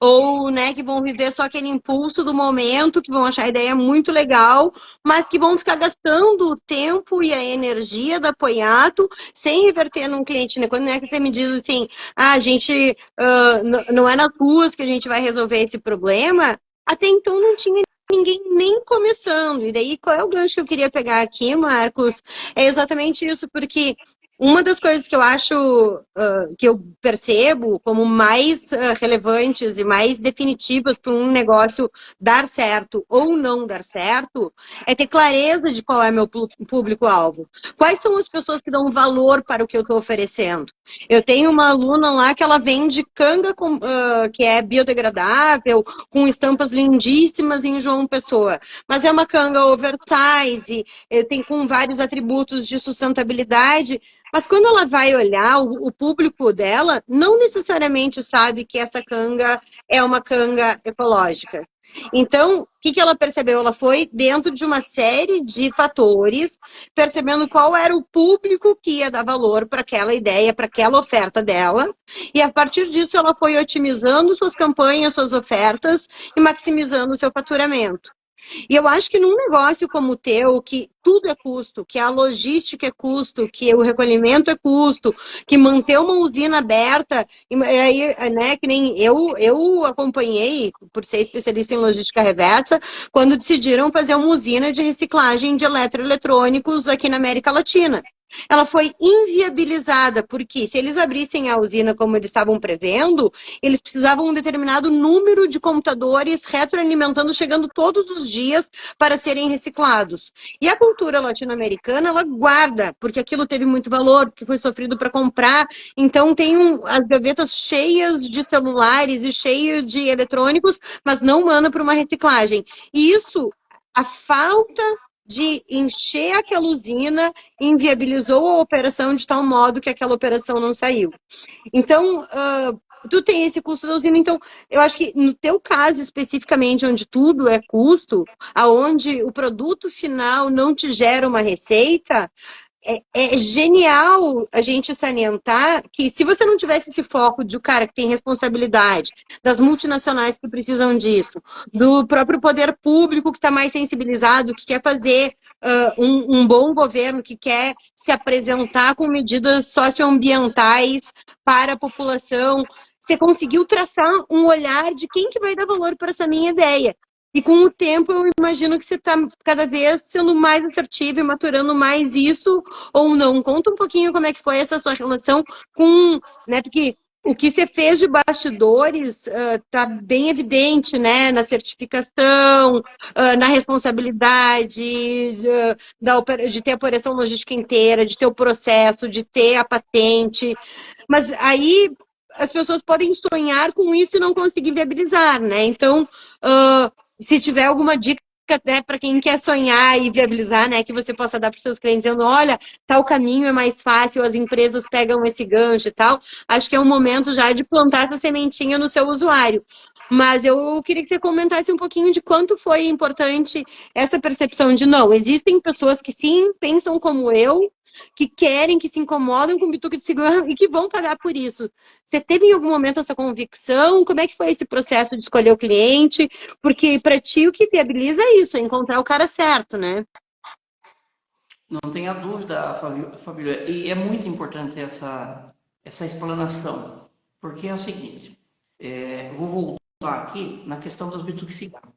[SPEAKER 1] ou né, que vão viver só aquele impulso do momento, que vão achar a ideia muito legal, mas que vão ficar gastando o tempo e a energia do apoiado sem reverter num cliente. Né? Quando é que você me diz assim, a gente não é nas ruas que a gente vai resolver esse problema, até então não tinha ninguém nem começando. E daí, qual é o gancho que eu queria pegar aqui, Marcos? É exatamente isso, porque uma das coisas que eu acho, que eu percebo como mais relevantes e mais definitivas para um negócio dar certo ou não dar certo, é ter clareza de qual é meu público-alvo. Quais são as pessoas que dão valor para o que eu estou oferecendo? Eu tenho uma aluna lá que ela vende canga que é biodegradável, com estampas lindíssimas em João Pessoa, mas é uma canga oversize, tem com vários atributos de sustentabilidade. Mas quando ela vai olhar, o público dela não necessariamente sabe que essa canga é uma canga ecológica. Então, o que ela percebeu? Ela foi dentro de uma série de fatores, percebendo qual era o público que ia dar valor para aquela ideia, para aquela oferta dela. E a partir disso, ela foi otimizando suas campanhas, suas ofertas e maximizando o seu faturamento. E eu acho que num negócio como o teu, que tudo é custo, que a logística é custo, que o recolhimento é custo, que manter uma usina aberta, né, que nem eu acompanhei, por ser especialista em logística reversa, quando decidiram fazer uma usina de reciclagem de eletroeletrônicos aqui na América Latina. ela foi inviabilizada, porque se eles abrissem a usina como eles estavam prevendo, eles precisavam um determinado número de computadores retroalimentando, chegando todos os dias para serem reciclados. E a cultura latino-americana, ela guarda, porque aquilo teve muito valor, porque foi sofrido para comprar, então tem as gavetas cheias de celulares e cheias de eletrônicos, mas não manda para uma reciclagem. E isso, a falta de encher aquela usina inviabilizou a operação de tal modo que aquela operação não saiu. Então, tu tem esse custo da usina. Então, eu acho que no teu caso especificamente, onde tudo é custo, aonde o produto final não te gera uma receita, é genial a gente salientar que se você não tivesse esse foco de um cara que tem responsabilidade, das multinacionais que precisam disso, do próprio poder público que está mais sensibilizado, que quer fazer um bom governo, que quer se apresentar com medidas socioambientais para a população, você conseguiu traçar um olhar de quem que vai dar valor para essa minha ideia. E com o tempo, eu imagino que você está cada vez sendo mais assertivo e maturando mais isso, ou não. Conta um pouquinho como é que foi essa sua relação com, né, porque o que você fez de bastidores está bem evidente, né, na certificação, na responsabilidade de ter a operação logística inteira, de ter o processo, de ter a patente. Mas aí as pessoas podem sonhar com isso e não conseguir viabilizar, né? Então, se tiver alguma dica, né, para quem quer sonhar e viabilizar, né, que você possa dar para os seus clientes, dizendo, olha, tal caminho é mais fácil, as empresas pegam esse gancho e tal, acho que é um momento já de plantar essa sementinha no seu usuário. Mas eu queria que você comentasse um pouquinho de quanto foi importante essa percepção de, não, existem pessoas que sim, pensam como eu, que querem, que se incomodam com bituca de cigarro e que vão pagar por isso. Você teve em algum momento essa convicção? Como é que foi esse processo de escolher o cliente? Porque para ti o que viabiliza é isso, é encontrar o cara certo, né?
[SPEAKER 2] Não tenha dúvida, Fabíola, e é muito importante essa explanação, porque é o seguinte, vou voltar aqui na questão dos bituques de cigarro.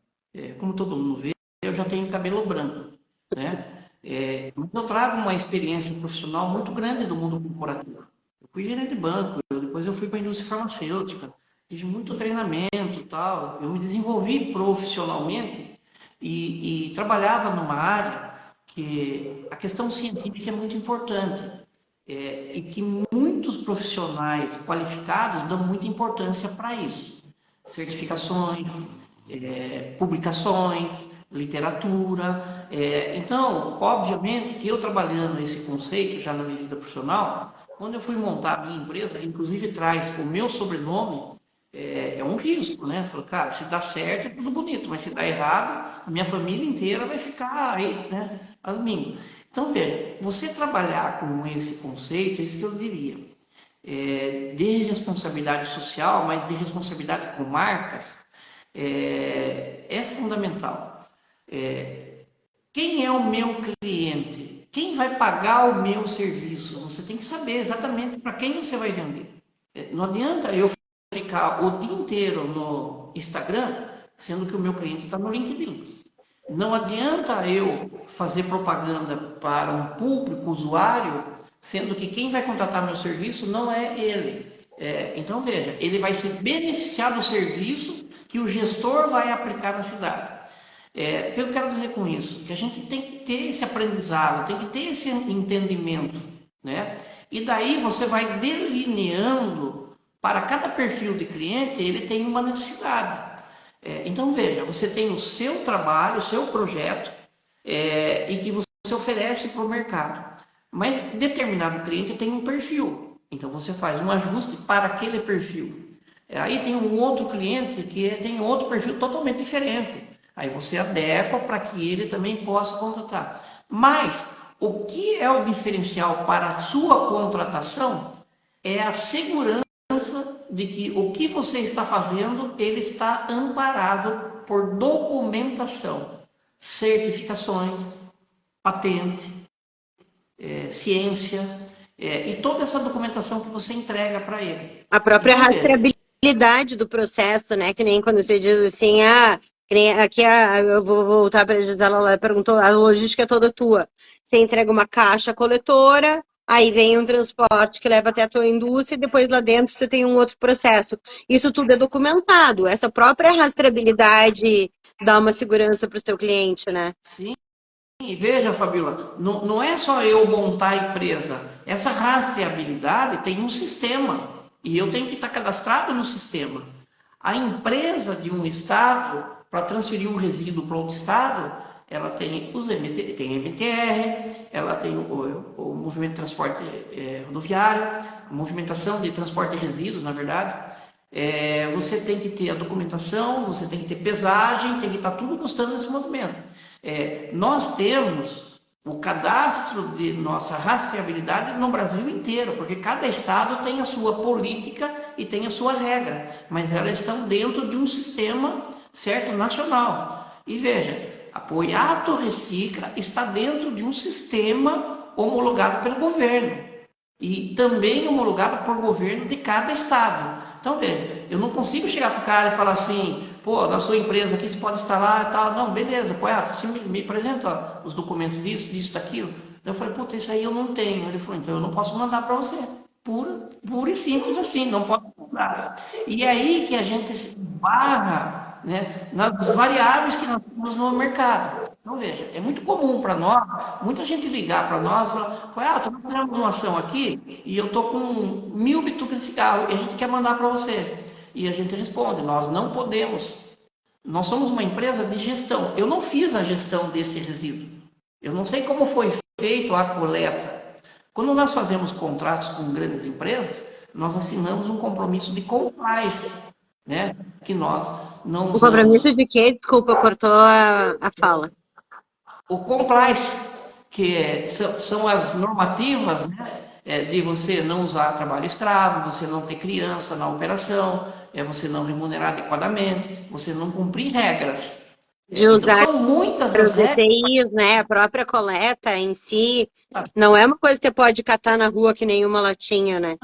[SPEAKER 2] Como todo mundo vê, eu já tenho cabelo branco, né? Eu trago uma experiência profissional muito grande do mundo corporativo. Eu fui gerente de banco, depois eu fui para a indústria farmacêutica, fiz muito treinamento e tal, eu me desenvolvi profissionalmente e trabalhava numa área que a questão científica é muito importante e que muitos profissionais qualificados dão muita importância para isso. Certificações, publicações, literatura. Então, obviamente que eu trabalhando esse conceito já na minha vida profissional, quando eu fui montar a minha empresa, inclusive traz o meu sobrenome, é um risco, né? Falei, cara, se dá certo é tudo bonito, mas se dá errado, a minha família inteira vai ficar aí, né? As minhas. Então, veja, você trabalhar com esse conceito, é isso que eu diria, de responsabilidade social, mas de responsabilidade com marcas, é fundamental. Quem é o meu cliente? Quem vai pagar o meu serviço? Você tem que saber exatamente para quem você vai vender. Não adianta eu ficar o dia inteiro no Instagram, sendo que o meu cliente está no LinkedIn. Não adianta eu fazer propaganda para um público usuário, sendo que quem vai contratar meu serviço não é ele. Então, veja, ele vai se beneficiar do serviço que o gestor vai aplicar na cidade. O que eu quero dizer com isso? Que a gente tem que ter esse aprendizado, tem que ter esse entendimento, né? E daí você vai delineando para cada perfil de cliente, ele tem uma necessidade. Então, veja, você tem o seu trabalho, o seu projeto, e que você oferece para o mercado. Mas determinado cliente tem um perfil. Então, você faz um ajuste para aquele perfil. Aí tem um outro cliente que tem outro perfil totalmente diferente. Aí você adequa para que ele também possa contratar. Mas, o que é o diferencial para a sua contratação é a segurança de que o que você está fazendo, ele está amparado por documentação, certificações, patente, ciência, e toda essa documentação que você entrega para ele.
[SPEAKER 1] A própria rastreabilidade do processo, né? Que nem quando você diz assim, Aqui eu vou voltar para a Gisela, ela perguntou, a logística é toda tua. Você entrega uma caixa coletora, aí vem um transporte que leva até a tua indústria e depois lá dentro você tem um outro processo. Isso tudo é documentado. Essa própria rastreabilidade dá uma segurança para o seu cliente, né?
[SPEAKER 2] Sim, e veja, Fabiola, não é só eu montar a empresa. Essa rastreabilidade tem um sistema e eu tenho que estar cadastrado no sistema. A empresa de um estado, para transferir um resíduo para outro estado, ela tem os tem MTR, ela tem o movimento de transporte rodoviário, a movimentação de transporte de resíduos, na verdade. Você tem que ter a documentação, você tem que ter pesagem, tem que estar tudo constando nesse movimento. Nós temos o cadastro de nossa rastreabilidade no Brasil inteiro, porque cada estado tem a sua política e tem a sua regra, mas elas estão dentro de um sistema, certo, nacional. E veja, a Poiato Recicla está dentro de um sistema homologado pelo governo e também homologado por governo de cada estado. Então, veja, eu não consigo chegar para o cara e falar assim, pô, na sua empresa aqui você pode instalar e tal. Não, beleza, Poiato, você me apresenta os documentos disso, daquilo. Eu falei, puta, isso aí eu não tenho. Ele falou, então eu não posso mandar para você. Pura e simples assim, não pode mandar. E é aí que a gente se barra, né, nas variáveis que nós temos no mercado. Então, veja, é muito comum para nós, muita gente ligar para nós e falar, nós fizemos uma ação aqui e eu estou com 1.000 bitucas de cigarro e a gente quer mandar para você. E a gente responde, nós não podemos. Nós somos uma empresa de gestão. Eu não fiz a gestão desse resíduo. Eu não sei como foi feito a coleta. Quando nós fazemos contratos com grandes empresas, nós assinamos um compromisso de compliance, né? Que nós não
[SPEAKER 1] O
[SPEAKER 2] usamos.
[SPEAKER 1] compromisso de quê? Desculpa, cortou a fala.
[SPEAKER 2] O compliance, são as normativas, né, de você não usar trabalho escravo, você não ter criança na operação, você não remunerar adequadamente, você não cumprir regras.
[SPEAKER 1] De
[SPEAKER 2] Então,
[SPEAKER 1] usar
[SPEAKER 2] são muitas
[SPEAKER 1] os
[SPEAKER 2] as regras.
[SPEAKER 1] EPIs, né? A própria coleta em si, não é uma coisa que você pode catar na rua que nem uma latinha, né?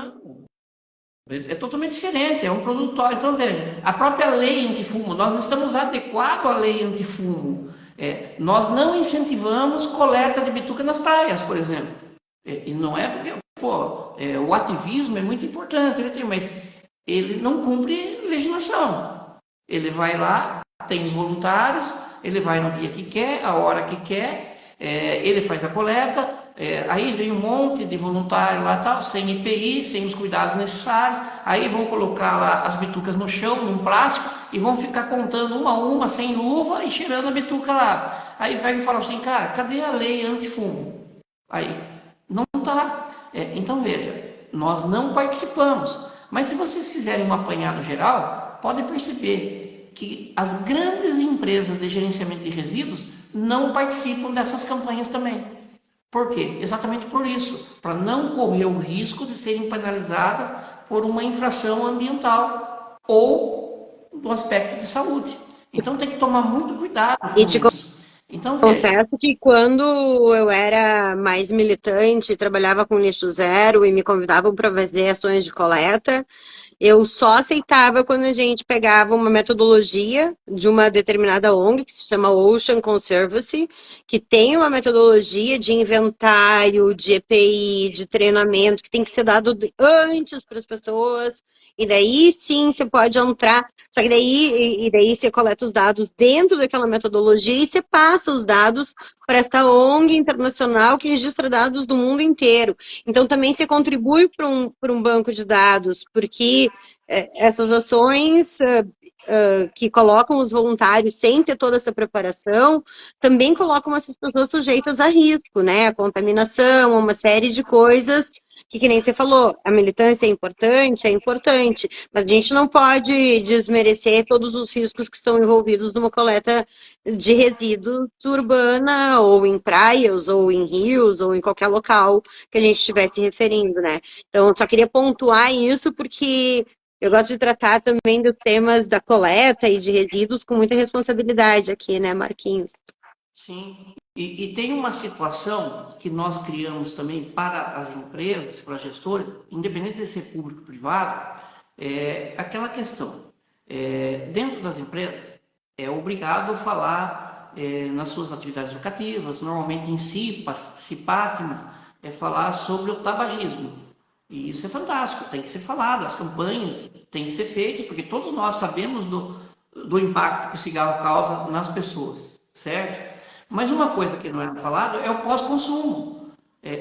[SPEAKER 2] É totalmente diferente, é um produtório. Então, veja, a própria lei antifumo, nós estamos adequados à lei antifumo. Nós não incentivamos coleta de bituca nas praias, por exemplo. E não é porque, o ativismo é muito importante, mas ele não cumpre legislação. Ele vai lá, tem os voluntários, ele vai no dia que quer, a hora que quer, ele faz a coleta, aí vem um monte de voluntário lá, tal, sem EPI, sem os cuidados necessários, aí vão colocar lá as bitucas no chão, num plástico, e vão ficar contando uma a uma, sem luva, e cheirando a bituca lá. Aí pega e fala assim, cara, cadê a lei antifumo? Aí, não está. Então veja, nós não participamos. Mas se vocês fizerem um apanhado geral, podem perceber que as grandes empresas de gerenciamento de resíduos não participam dessas campanhas também. Por quê? Exatamente por isso, para não correr o risco de serem penalizadas por uma infração ambiental ou do aspecto de saúde. Então tem que tomar muito cuidado com
[SPEAKER 1] E te
[SPEAKER 2] isso. Então veja.
[SPEAKER 1] confesso que quando eu era mais militante, trabalhava com lixo zero e me convidavam para fazer ações de coleta, eu só aceitava quando a gente pegava uma metodologia de uma determinada ONG, que se chama Ocean Conservancy, que tem uma metodologia de inventário, de EPI, de treinamento, que tem que ser dado antes para as pessoas. E daí sim você pode entrar. Só que daí você coleta os dados dentro daquela metodologia e você passa os dados para esta ONG internacional que registra dados do mundo inteiro. Então, também se contribui para um banco de dados, porque essas ações que colocam os voluntários sem ter toda essa preparação, também colocam essas pessoas sujeitas a risco, né? A contaminação, uma série de coisas que nem você falou, a militância é importante, mas a gente não pode desmerecer todos os riscos que estão envolvidos numa coleta de resíduos urbana, ou em praias, ou em rios, ou em qualquer local que a gente estivesse referindo, né? Então, só queria pontuar isso porque eu gosto de tratar também dos temas da coleta e de resíduos com muita responsabilidade aqui, né, Marquinhos?
[SPEAKER 2] Sim, e tem uma situação que nós criamos também para as empresas, para gestores, independente de ser público ou privado, aquela questão. Dentro das empresas, é obrigado a falar nas suas atividades educativas, normalmente em CIPAs, CIPACMAs, falar sobre o tabagismo. E isso é fantástico, tem que ser falado, as campanhas têm que ser feitas, porque todos nós sabemos do impacto que o cigarro causa nas pessoas, certo? Mas uma coisa que não é falado é o pós-consumo.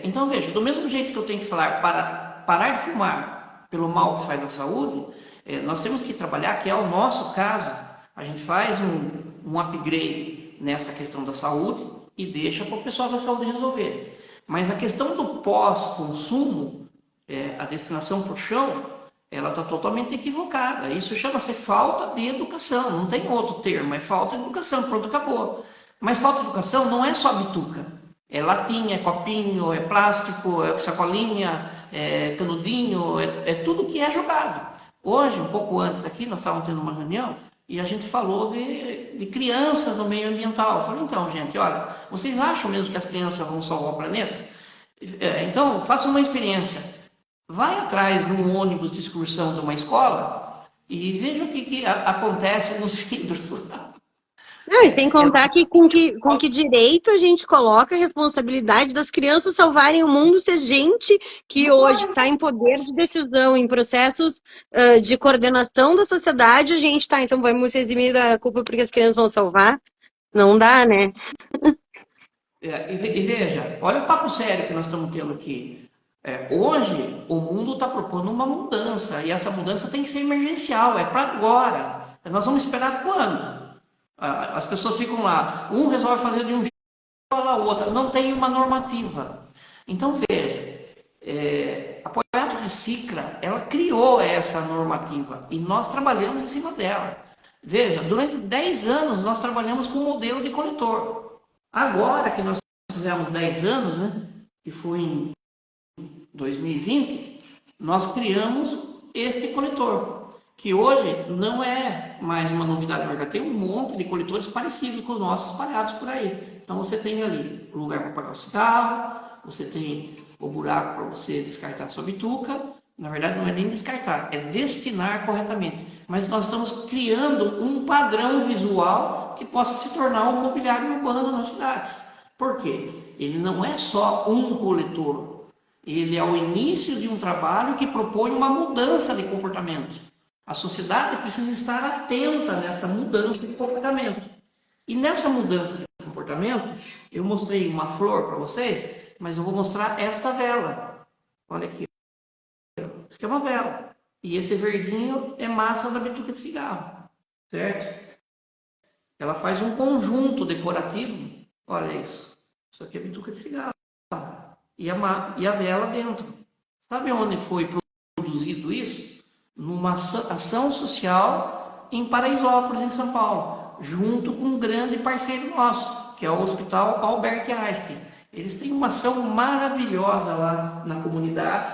[SPEAKER 2] Então, veja, do mesmo jeito que eu tenho que falar para parar de fumar pelo mal que faz à saúde, nós temos que trabalhar, que é o nosso caso, a gente faz um upgrade nessa questão da saúde e deixa para o pessoal da saúde resolver. Mas a questão do pós-consumo, a destinação para o chão, ela está totalmente equivocada. Isso chama-se falta de educação, não tem outro termo, é falta de educação, pronto, acabou. Mas falta de educação não é só bituca, é latinha, é copinho, é plástico, é sacolinha, é canudinho, é tudo que é jogado. Hoje, um pouco antes aqui, nós estávamos tendo uma reunião e a gente falou de crianças no meio ambiental. Eu falei, então, gente, olha, vocês acham mesmo que as crianças vão salvar o planeta? Então, faça uma experiência. Vai atrás de um ônibus de excursão de uma escola e veja o que acontece nos vidros.
[SPEAKER 1] Não, e sem contar que com que direito a gente coloca a responsabilidade das crianças salvarem o mundo, se a gente que hoje está em poder de decisão, em processos de coordenação da sociedade, a gente está, então vamos eximir da culpa porque as crianças vão salvar? Não dá, né?
[SPEAKER 2] E veja, olha o papo sério que nós estamos tendo aqui. Hoje, o mundo está propondo uma mudança, e essa mudança tem que ser emergencial, é para agora. Nós vamos esperar quando? As pessoas ficam lá, um resolve fazer de um jeito, fala o outro, não tem uma normativa. Então, veja, a Apoiado Recicla, ela criou essa normativa, e nós trabalhamos em cima dela. Veja, durante 10 anos nós trabalhamos com o modelo de coletor. Agora que nós fizemos 10 anos, né, que foi em 2020, nós criamos este coletor, que hoje não é mais uma novidade no mercado. Tem um monte de coletores parecidos com os nossos espalhados por aí. Então você tem ali o lugar para pagar o cigarro, você tem o buraco para você descartar a sua bituca. Na verdade não é nem descartar, é destinar corretamente. Mas nós estamos criando um padrão visual que possa se tornar um mobiliário urbano nas cidades. Por quê? Ele não é só um coletor. Ele é o início de um trabalho que propõe uma mudança de comportamento. A sociedade precisa estar atenta nessa mudança de comportamento. E nessa mudança de comportamento, eu mostrei uma flor para vocês, mas eu vou mostrar esta vela. Olha aqui. Isso aqui é uma vela. E esse verdinho é massa da bituca de cigarro. Certo? Ela faz um conjunto decorativo. Olha isso. Isso aqui é bituca de cigarro. E a vela dentro. Sabe onde foi produzido isso? Numa ação social em Paraisópolis, em São Paulo, junto com um grande parceiro nosso, que é o Hospital Albert Einstein. Eles têm uma ação maravilhosa lá na comunidade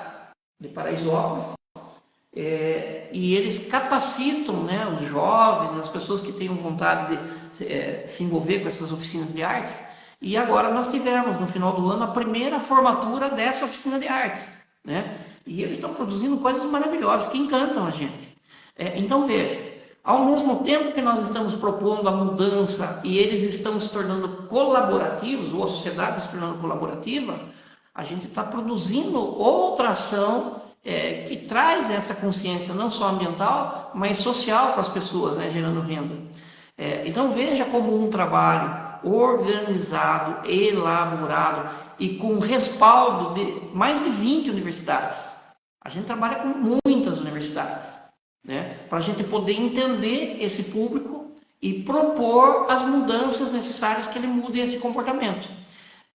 [SPEAKER 2] de Paraisópolis, e eles capacitam, né, os jovens, as pessoas que tenham vontade de se envolver com essas oficinas de artes. E agora nós tivemos, no final do ano, a primeira formatura dessa oficina de artes, né? E eles estão produzindo coisas maravilhosas que encantam a gente. Então, veja, ao mesmo tempo que nós estamos propondo a mudança e eles estão se tornando colaborativos, ou a sociedade se tornando colaborativa, a gente está produzindo outra ação que traz essa consciência não só ambiental, mas social para as pessoas, né, gerando renda. Então, veja como um trabalho organizado, elaborado e com respaldo de mais de 20 universidades. A gente trabalha com muitas universidades, né, para a gente poder entender esse público e propor as mudanças necessárias que ele mude esse comportamento.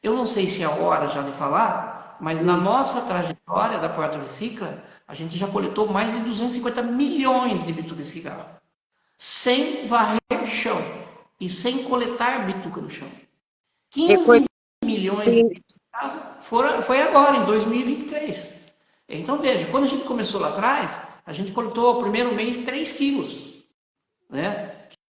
[SPEAKER 2] Eu não sei se é a hora já de falar, mas na nossa trajetória da Apoiado Recicla, a gente já coletou mais de 250 milhões de bituca de cigarro, sem varrer o chão e sem coletar bituca no chão. 15 milhões de bituca de cigarro foi agora, em 2023. Então veja, quando a gente começou lá atrás, a gente coletou no primeiro mês 3 quilos, né?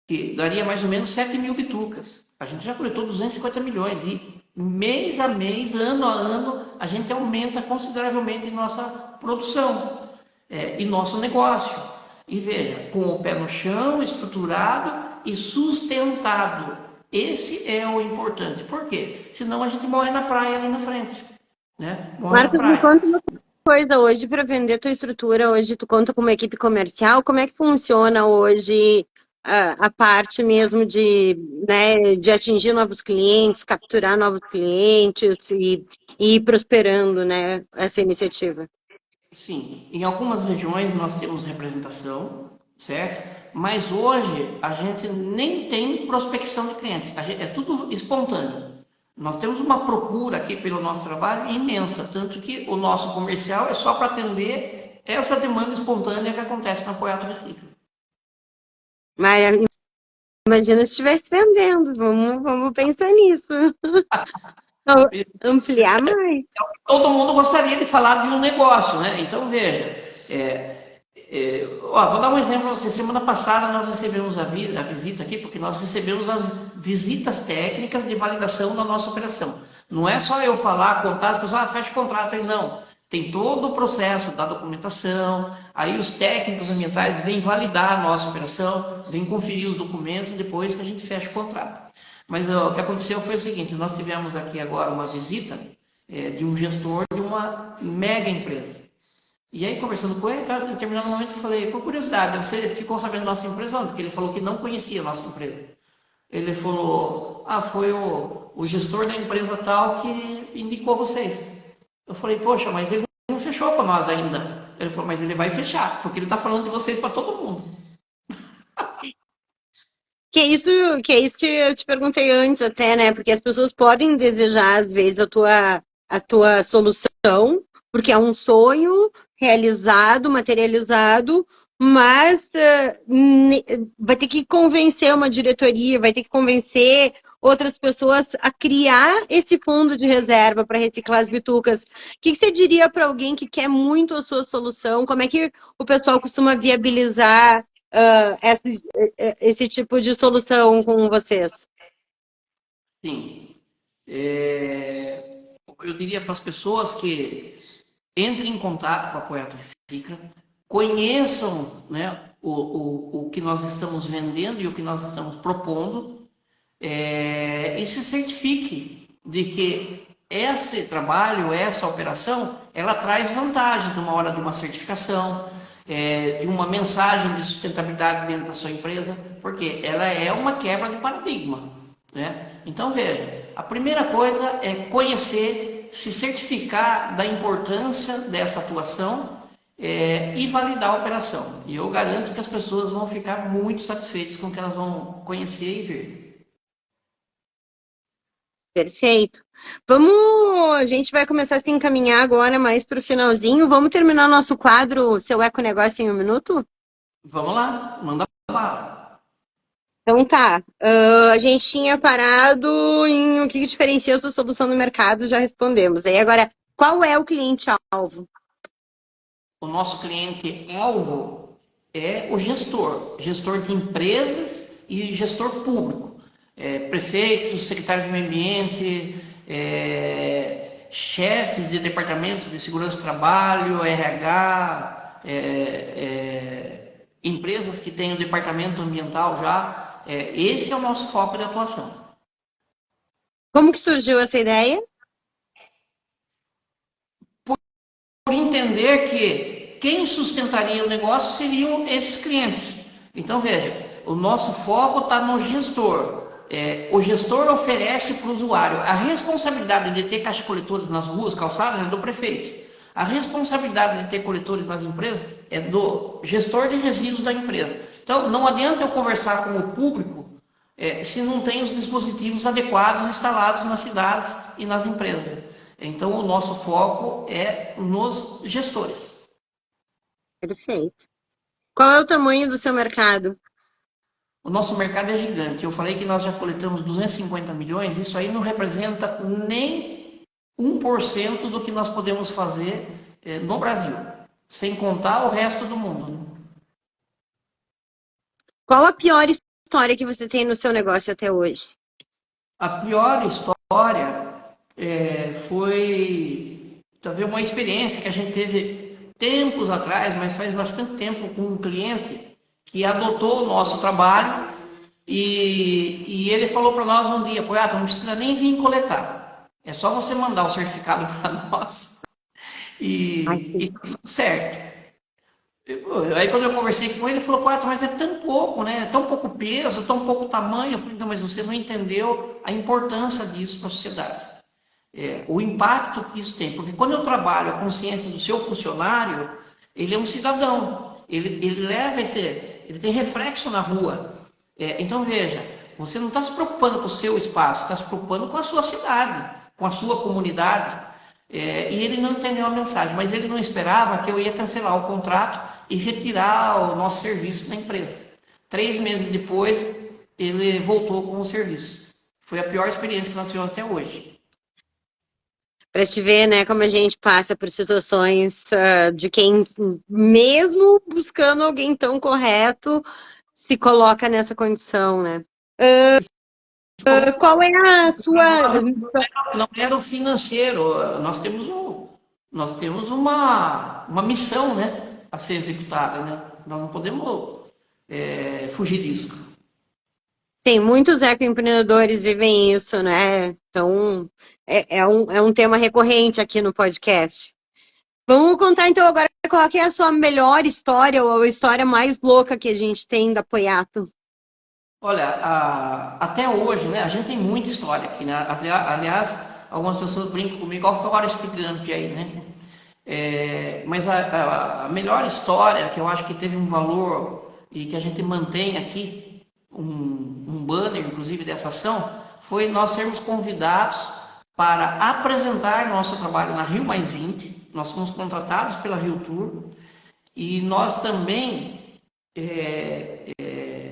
[SPEAKER 2] Que daria mais ou menos 7 mil bitucas. A gente já coletou 250 milhões e mês a mês, ano a ano, a gente aumenta consideravelmente nossa produção e nosso negócio. E veja, com o pé no chão, estruturado e sustentado. Esse é o importante. Por quê? Senão a gente morre na praia ali na frente. Né? Morre na
[SPEAKER 1] Marcos, me
[SPEAKER 2] praia.
[SPEAKER 1] conta uma coisa hoje para vender tua estrutura. Hoje tu conta com uma equipe comercial. Como é que funciona hoje a parte mesmo de, né, de atingir novos clientes, capturar novos clientes e ir prosperando, né, essa iniciativa?
[SPEAKER 2] Sim, em algumas regiões nós temos representação, certo? Mas hoje a gente nem tem prospecção de clientes, é tudo espontâneo. Nós temos uma procura aqui pelo nosso trabalho imensa, tanto que o nosso comercial é só para atender essa demanda espontânea que acontece na Apoiato Recicla.
[SPEAKER 1] Mas imagina se estivesse vendendo. Vamos pensar nisso. Ampliar mais.
[SPEAKER 2] Todo mundo gostaria de falar de um negócio, né? Então veja, vou dar um exemplo para você. Semana passada nós recebemos a visita aqui, porque nós recebemos as visitas técnicas de validação da nossa operação. Não é só eu falar, contar, as pessoas, fecha o contrato aí, não. Tem todo o processo da documentação, aí os técnicos ambientais vêm validar a nossa operação, vêm conferir os documentos depois que a gente fecha o contrato. Mas o que aconteceu foi o seguinte, nós tivemos aqui agora uma visita de um gestor de uma mega empresa. E aí, conversando com ele, em determinado momento, eu falei, por curiosidade, você ficou sabendo da nossa empresa onde? Porque ele falou que não conhecia a nossa empresa. Ele falou, foi o gestor da empresa tal que indicou vocês. Eu falei, poxa, mas ele não fechou com nós ainda. Ele falou, mas ele vai fechar, porque ele está falando de vocês para todo mundo.
[SPEAKER 1] Que é isso que eu te perguntei antes até, né? Porque as pessoas podem desejar, às vezes, a tua solução, porque é um sonho realizado, materializado, mas vai ter que convencer uma diretoria, vai ter que convencer outras pessoas a criar esse fundo de reserva para reciclar as bitucas. O que você diria para alguém que quer muito a sua solução? Como é que o pessoal costuma viabilizar esse tipo de solução com vocês?
[SPEAKER 2] Sim. Eu diria para as pessoas que entrem em contato com a Apoiato Recicla, conheçam, né, o que nós estamos vendendo e o que nós estamos propondo, e se certifique de que esse trabalho, essa operação, ela traz vantagem numa hora de uma certificação, de uma mensagem de sustentabilidade dentro da sua empresa, porque ela é uma quebra de paradigma. Né? Então, veja, a primeira coisa é conhecer, se certificar da importância dessa atuação e validar a operação. E eu garanto que as pessoas vão ficar muito satisfeitas com o que elas vão conhecer e ver.
[SPEAKER 1] Perfeito. A gente vai começar a se encaminhar agora mais para o finalzinho. Vamos terminar nosso quadro Seu Econegócio em um minuto?
[SPEAKER 2] Vamos lá, manda bala.
[SPEAKER 1] Então tá. A gente tinha parado em o que diferencia a sua solução no mercado, já respondemos. Aí agora, qual é o cliente-alvo?
[SPEAKER 2] O nosso cliente-alvo é o gestor de empresas e gestor público. Prefeitos, secretários de meio ambiente, chefes de departamentos de segurança do trabalho, RH, empresas que têm o departamento ambiental já. Esse é o nosso foco de atuação.
[SPEAKER 1] Como que surgiu essa ideia?
[SPEAKER 2] Por entender que quem sustentaria o negócio seriam esses clientes. Então, veja, o nosso foco está no gestor. O gestor oferece para o usuário. A responsabilidade de ter caixa coletores nas ruas, calçadas, é do prefeito. A responsabilidade de ter coletores nas empresas é do gestor de resíduos da empresa. Então, não adianta eu conversar com o público se não tem os dispositivos adequados instalados nas cidades e nas empresas. Então, o nosso foco é nos gestores.
[SPEAKER 1] Perfeito. Qual é o tamanho do seu mercado?
[SPEAKER 2] O nosso mercado é gigante. Eu falei que nós já coletamos 250 milhões. Isso aí não representa nem 1% do que nós podemos fazer no Brasil, sem contar o resto do mundo. Né?
[SPEAKER 1] Qual a pior história que você tem no seu negócio até hoje?
[SPEAKER 2] A pior história foi talvez uma experiência que a gente teve tempos atrás, mas faz bastante tempo, com um cliente que adotou o nosso trabalho E ele falou para nós um dia, Poiato, não precisa nem vir coletar. É só você mandar o certificado para nós e tá tudo certo. Aí quando eu conversei com ele, ele falou, Poiato, mas é tão pouco, né? É tão pouco peso, tão pouco tamanho. Eu falei, não, mas você não entendeu a importância disso para a sociedade. O impacto que isso tem. Porque quando eu trabalho a consciência do seu funcionário, ele é um cidadão. Ele leva ele tem reflexo na rua. Então veja, você não está se preocupando com o seu espaço, está se preocupando com a sua cidade, com a sua comunidade. E ele não entendeu a mensagem, mas ele não esperava que eu ia cancelar o contrato e retirar o nosso serviço da empresa. 3 meses depois, ele voltou com o serviço. Foi a pior experiência que nós tivemos até hoje.
[SPEAKER 1] Para te ver, né, como a gente passa por situações de quem, mesmo buscando alguém tão correto, se coloca nessa condição, né? Qual é a sua...
[SPEAKER 2] Não era o financeiro. Nós temos uma missão, né, a ser executada, né? Nós não podemos fugir disso.
[SPEAKER 1] Sim, muitos ecoempreendedores vivem isso, né? Então, é um tema recorrente aqui no podcast. Vamos contar então agora qual que é a sua melhor história ou a história mais louca que a gente tem da Poiato.
[SPEAKER 2] Olha, até hoje, né, a gente tem muita história aqui, né? Aliás, algumas pessoas brincam comigo, qual foi o Forrest Gump aí, né? Mas a melhor história, que eu acho que teve um valor e que a gente mantém aqui, um banner, inclusive, dessa ação, foi nós sermos convidados para apresentar nosso trabalho na Rio Mais 20. Nós fomos contratados pela Rio Tour e nós também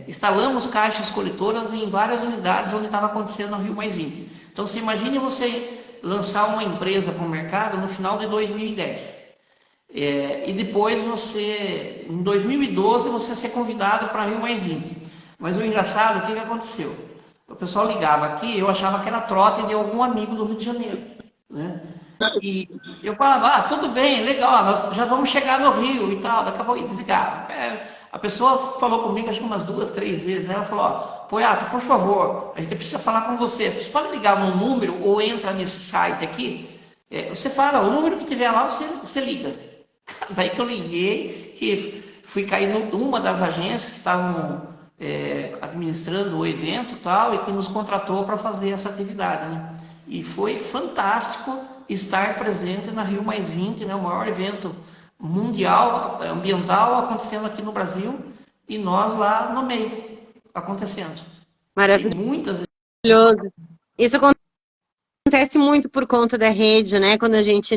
[SPEAKER 2] instalamos caixas coletoras em várias unidades onde estava acontecendo na Rio Mais 20. Então, você imagine você lançar uma empresa para o mercado no final de 2010. E depois em 2012, você ser convidado para Rio Mais 20. Mas o engraçado, o que aconteceu? O pessoal ligava aqui, eu achava que era trote de algum amigo do Rio de Janeiro, né? E eu falava, tudo bem, legal, nós já vamos chegar no Rio e tal, daqui a pouco desligava. A pessoa falou comigo, acho que umas 2, 3 vezes, né? Ela falou, Poiato, por favor, a gente precisa falar com você. Você pode ligar no número ou entra nesse site aqui? Você fala, o número que tiver lá, você liga. Daí que eu liguei, que fui cair numa das agências que estavam administrando o evento e tal, e que nos contratou para fazer essa atividade, né? E foi fantástico estar presente na Rio Mais 20, né? O maior evento mundial, ambiental, acontecendo aqui no Brasil, e nós lá no meio, acontecendo.
[SPEAKER 1] Maravilhoso.
[SPEAKER 2] Tem muitas...
[SPEAKER 1] Isso acontece muito por conta da rede, né? Quando a gente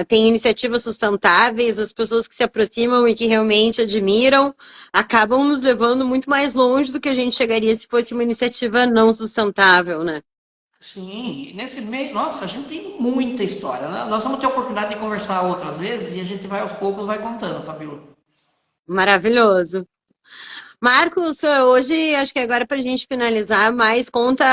[SPEAKER 1] tem iniciativas sustentáveis, as pessoas que se aproximam e que realmente admiram, acabam nos levando muito mais longe do que a gente chegaria se fosse uma iniciativa não sustentável, né?
[SPEAKER 2] Sim, nesse meio, nossa, a gente tem muita história, né? Nós vamos ter a oportunidade de conversar outras vezes e a gente vai aos poucos, vai contando, Fabíola.
[SPEAKER 1] Maravilhoso. Marcos, hoje, acho que agora para a gente finalizar, mais conta,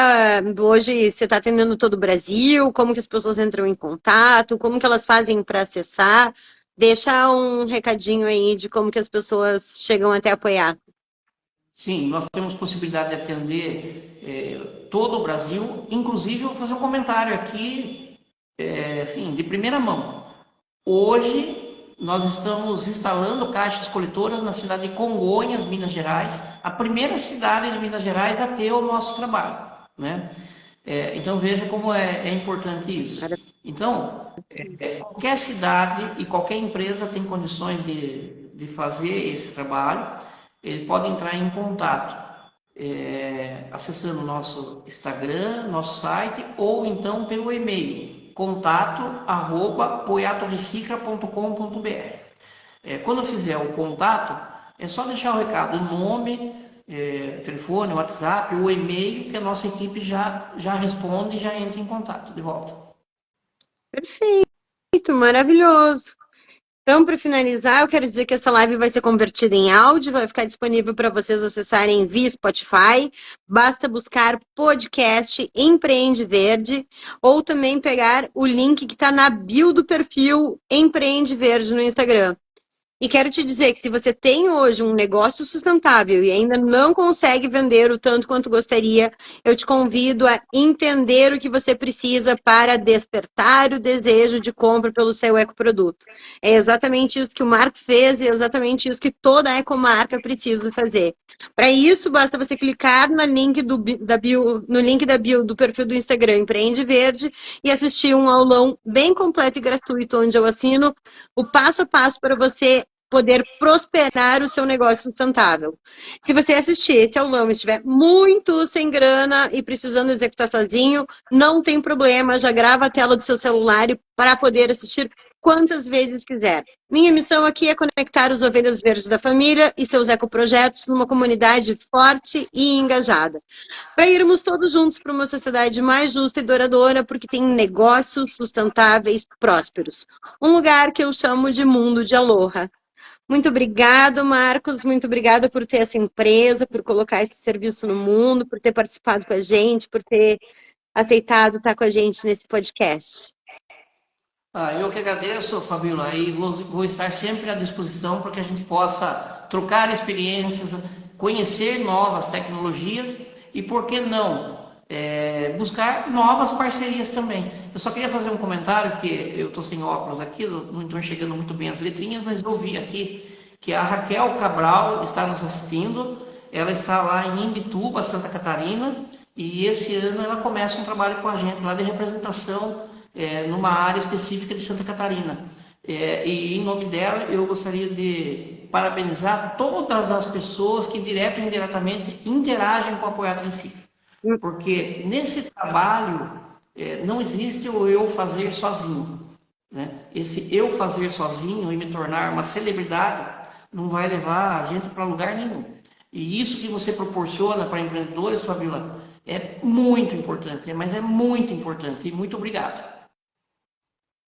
[SPEAKER 1] hoje você está atendendo todo o Brasil, como que as pessoas entram em contato, como que elas fazem para acessar, deixa um recadinho aí de como que as pessoas chegam até apoiar.
[SPEAKER 2] Sim, nós temos possibilidade de atender todo o Brasil, inclusive eu vou fazer um comentário aqui, assim, de primeira mão. Hoje, nós estamos instalando caixas coletoras na cidade de Congonhas, Minas Gerais, a primeira cidade de Minas Gerais a ter o nosso trabalho, né? Então veja como é importante isso. Então, qualquer cidade e qualquer empresa tem condições de fazer esse trabalho, ele pode entrar em contato acessando o nosso Instagram, nosso site, ou então pelo e-mail contato@poiatorecicla.com.br. Quando fizer o contato, é só deixar o recado, o nome, telefone, WhatsApp, o e-mail, que a nossa equipe já responde e já entra em contato de volta.
[SPEAKER 1] Perfeito, maravilhoso. Então, para finalizar, eu quero dizer que essa live vai ser convertida em áudio, vai ficar disponível para vocês acessarem via Spotify. Basta buscar podcast Empreende Verde ou também pegar o link que está na bio do perfil Empreende Verde no Instagram. E quero te dizer que se você tem hoje um negócio sustentável e ainda não consegue vender o tanto quanto gostaria, eu te convido a entender o que você precisa para despertar o desejo de compra pelo seu ecoproduto. É exatamente isso que o Marco fez e é exatamente isso que toda ecomarca precisa fazer. Para isso, basta você clicar no link da bio do perfil do Instagram Empreende Verde e assistir um aulão bem completo e gratuito, onde eu assino o passo a passo para você poder prosperar o seu negócio sustentável. Se você assistir esse aulão e estiver muito sem grana e precisando executar sozinho, não tem problema, já grava a tela do seu celular para poder assistir quantas vezes quiser. Minha missão aqui é conectar os ovelhas verdes da família e seus ecoprojetos numa comunidade forte e engajada, para irmos todos juntos para uma sociedade mais justa e duradoura, porque tem negócios sustentáveis prósperos. Um lugar que eu chamo de mundo de Aloha. Muito obrigado, Marcos. Muito obrigada por ter essa empresa, por colocar esse serviço no mundo, por ter participado com a gente, por ter aceitado estar com a gente nesse podcast.
[SPEAKER 2] Eu que agradeço, Fabíola, e vou estar sempre à disposição para que a gente possa trocar experiências, conhecer novas tecnologias e, por que não, buscar novas parcerias também. Eu só queria fazer um comentário, que eu estou sem óculos aqui, não estou enxergando muito bem as letrinhas, mas eu vi aqui que a Raquel Cabral está nos assistindo. Ela está lá em Imbituba, Santa Catarina, e esse ano ela começa um trabalho com a gente lá de representação numa área específica de Santa Catarina. E em nome dela eu gostaria de parabenizar todas as pessoas que direto e indiretamente interagem com o Apoiar em Si. Porque nesse trabalho não existe o eu fazer sozinho. Né? Esse eu fazer sozinho e me tornar uma celebridade não vai levar a gente para lugar nenhum. E isso que você proporciona para empreendedores, Fabíola, é muito importante, mas é muito importante. E muito obrigado.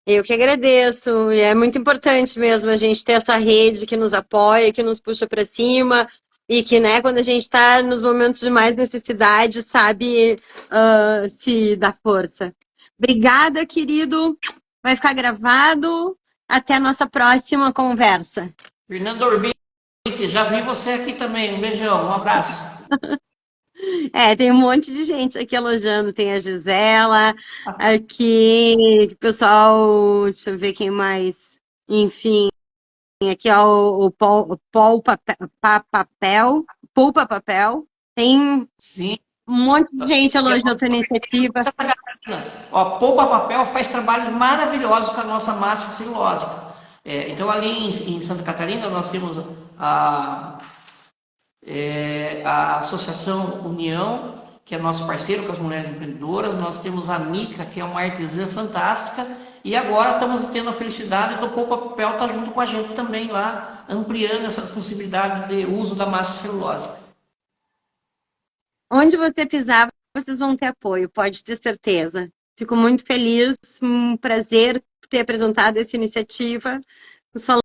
[SPEAKER 1] Eu que agradeço, e é muito importante mesmo a gente ter essa rede que nos apoia, que nos puxa para cima, e que, né, quando a gente está nos momentos de mais necessidade, sabe se dar força. Obrigada, querido. Vai ficar gravado. Até a nossa próxima conversa.
[SPEAKER 2] Fernando Orbite, já vi você aqui também. Um beijão, um abraço.
[SPEAKER 1] Tem um monte de gente aqui elogiando. Tem a Gisela aqui, o pessoal, deixa eu ver quem mais. Enfim, aqui ó, o Poupa Papel. Tem
[SPEAKER 2] Sim.
[SPEAKER 1] um monte de gente elogiando a tua iniciativa.
[SPEAKER 2] Ó, Poupa Papel faz trabalhos maravilhosos com a nossa massa celulósica. Então, ali em Santa Catarina, nós temos a Associação União, que é nosso parceiro com as mulheres empreendedoras. Nós temos a Mica, que é uma artesã fantástica. E agora estamos tendo a felicidade do Poupa Papel estar junto com a gente também lá, ampliando essas possibilidades de uso da massa celulósica.
[SPEAKER 1] Onde você pisar, vocês vão ter apoio, pode ter certeza. Fico muito feliz, um prazer ter apresentado essa iniciativa. Nos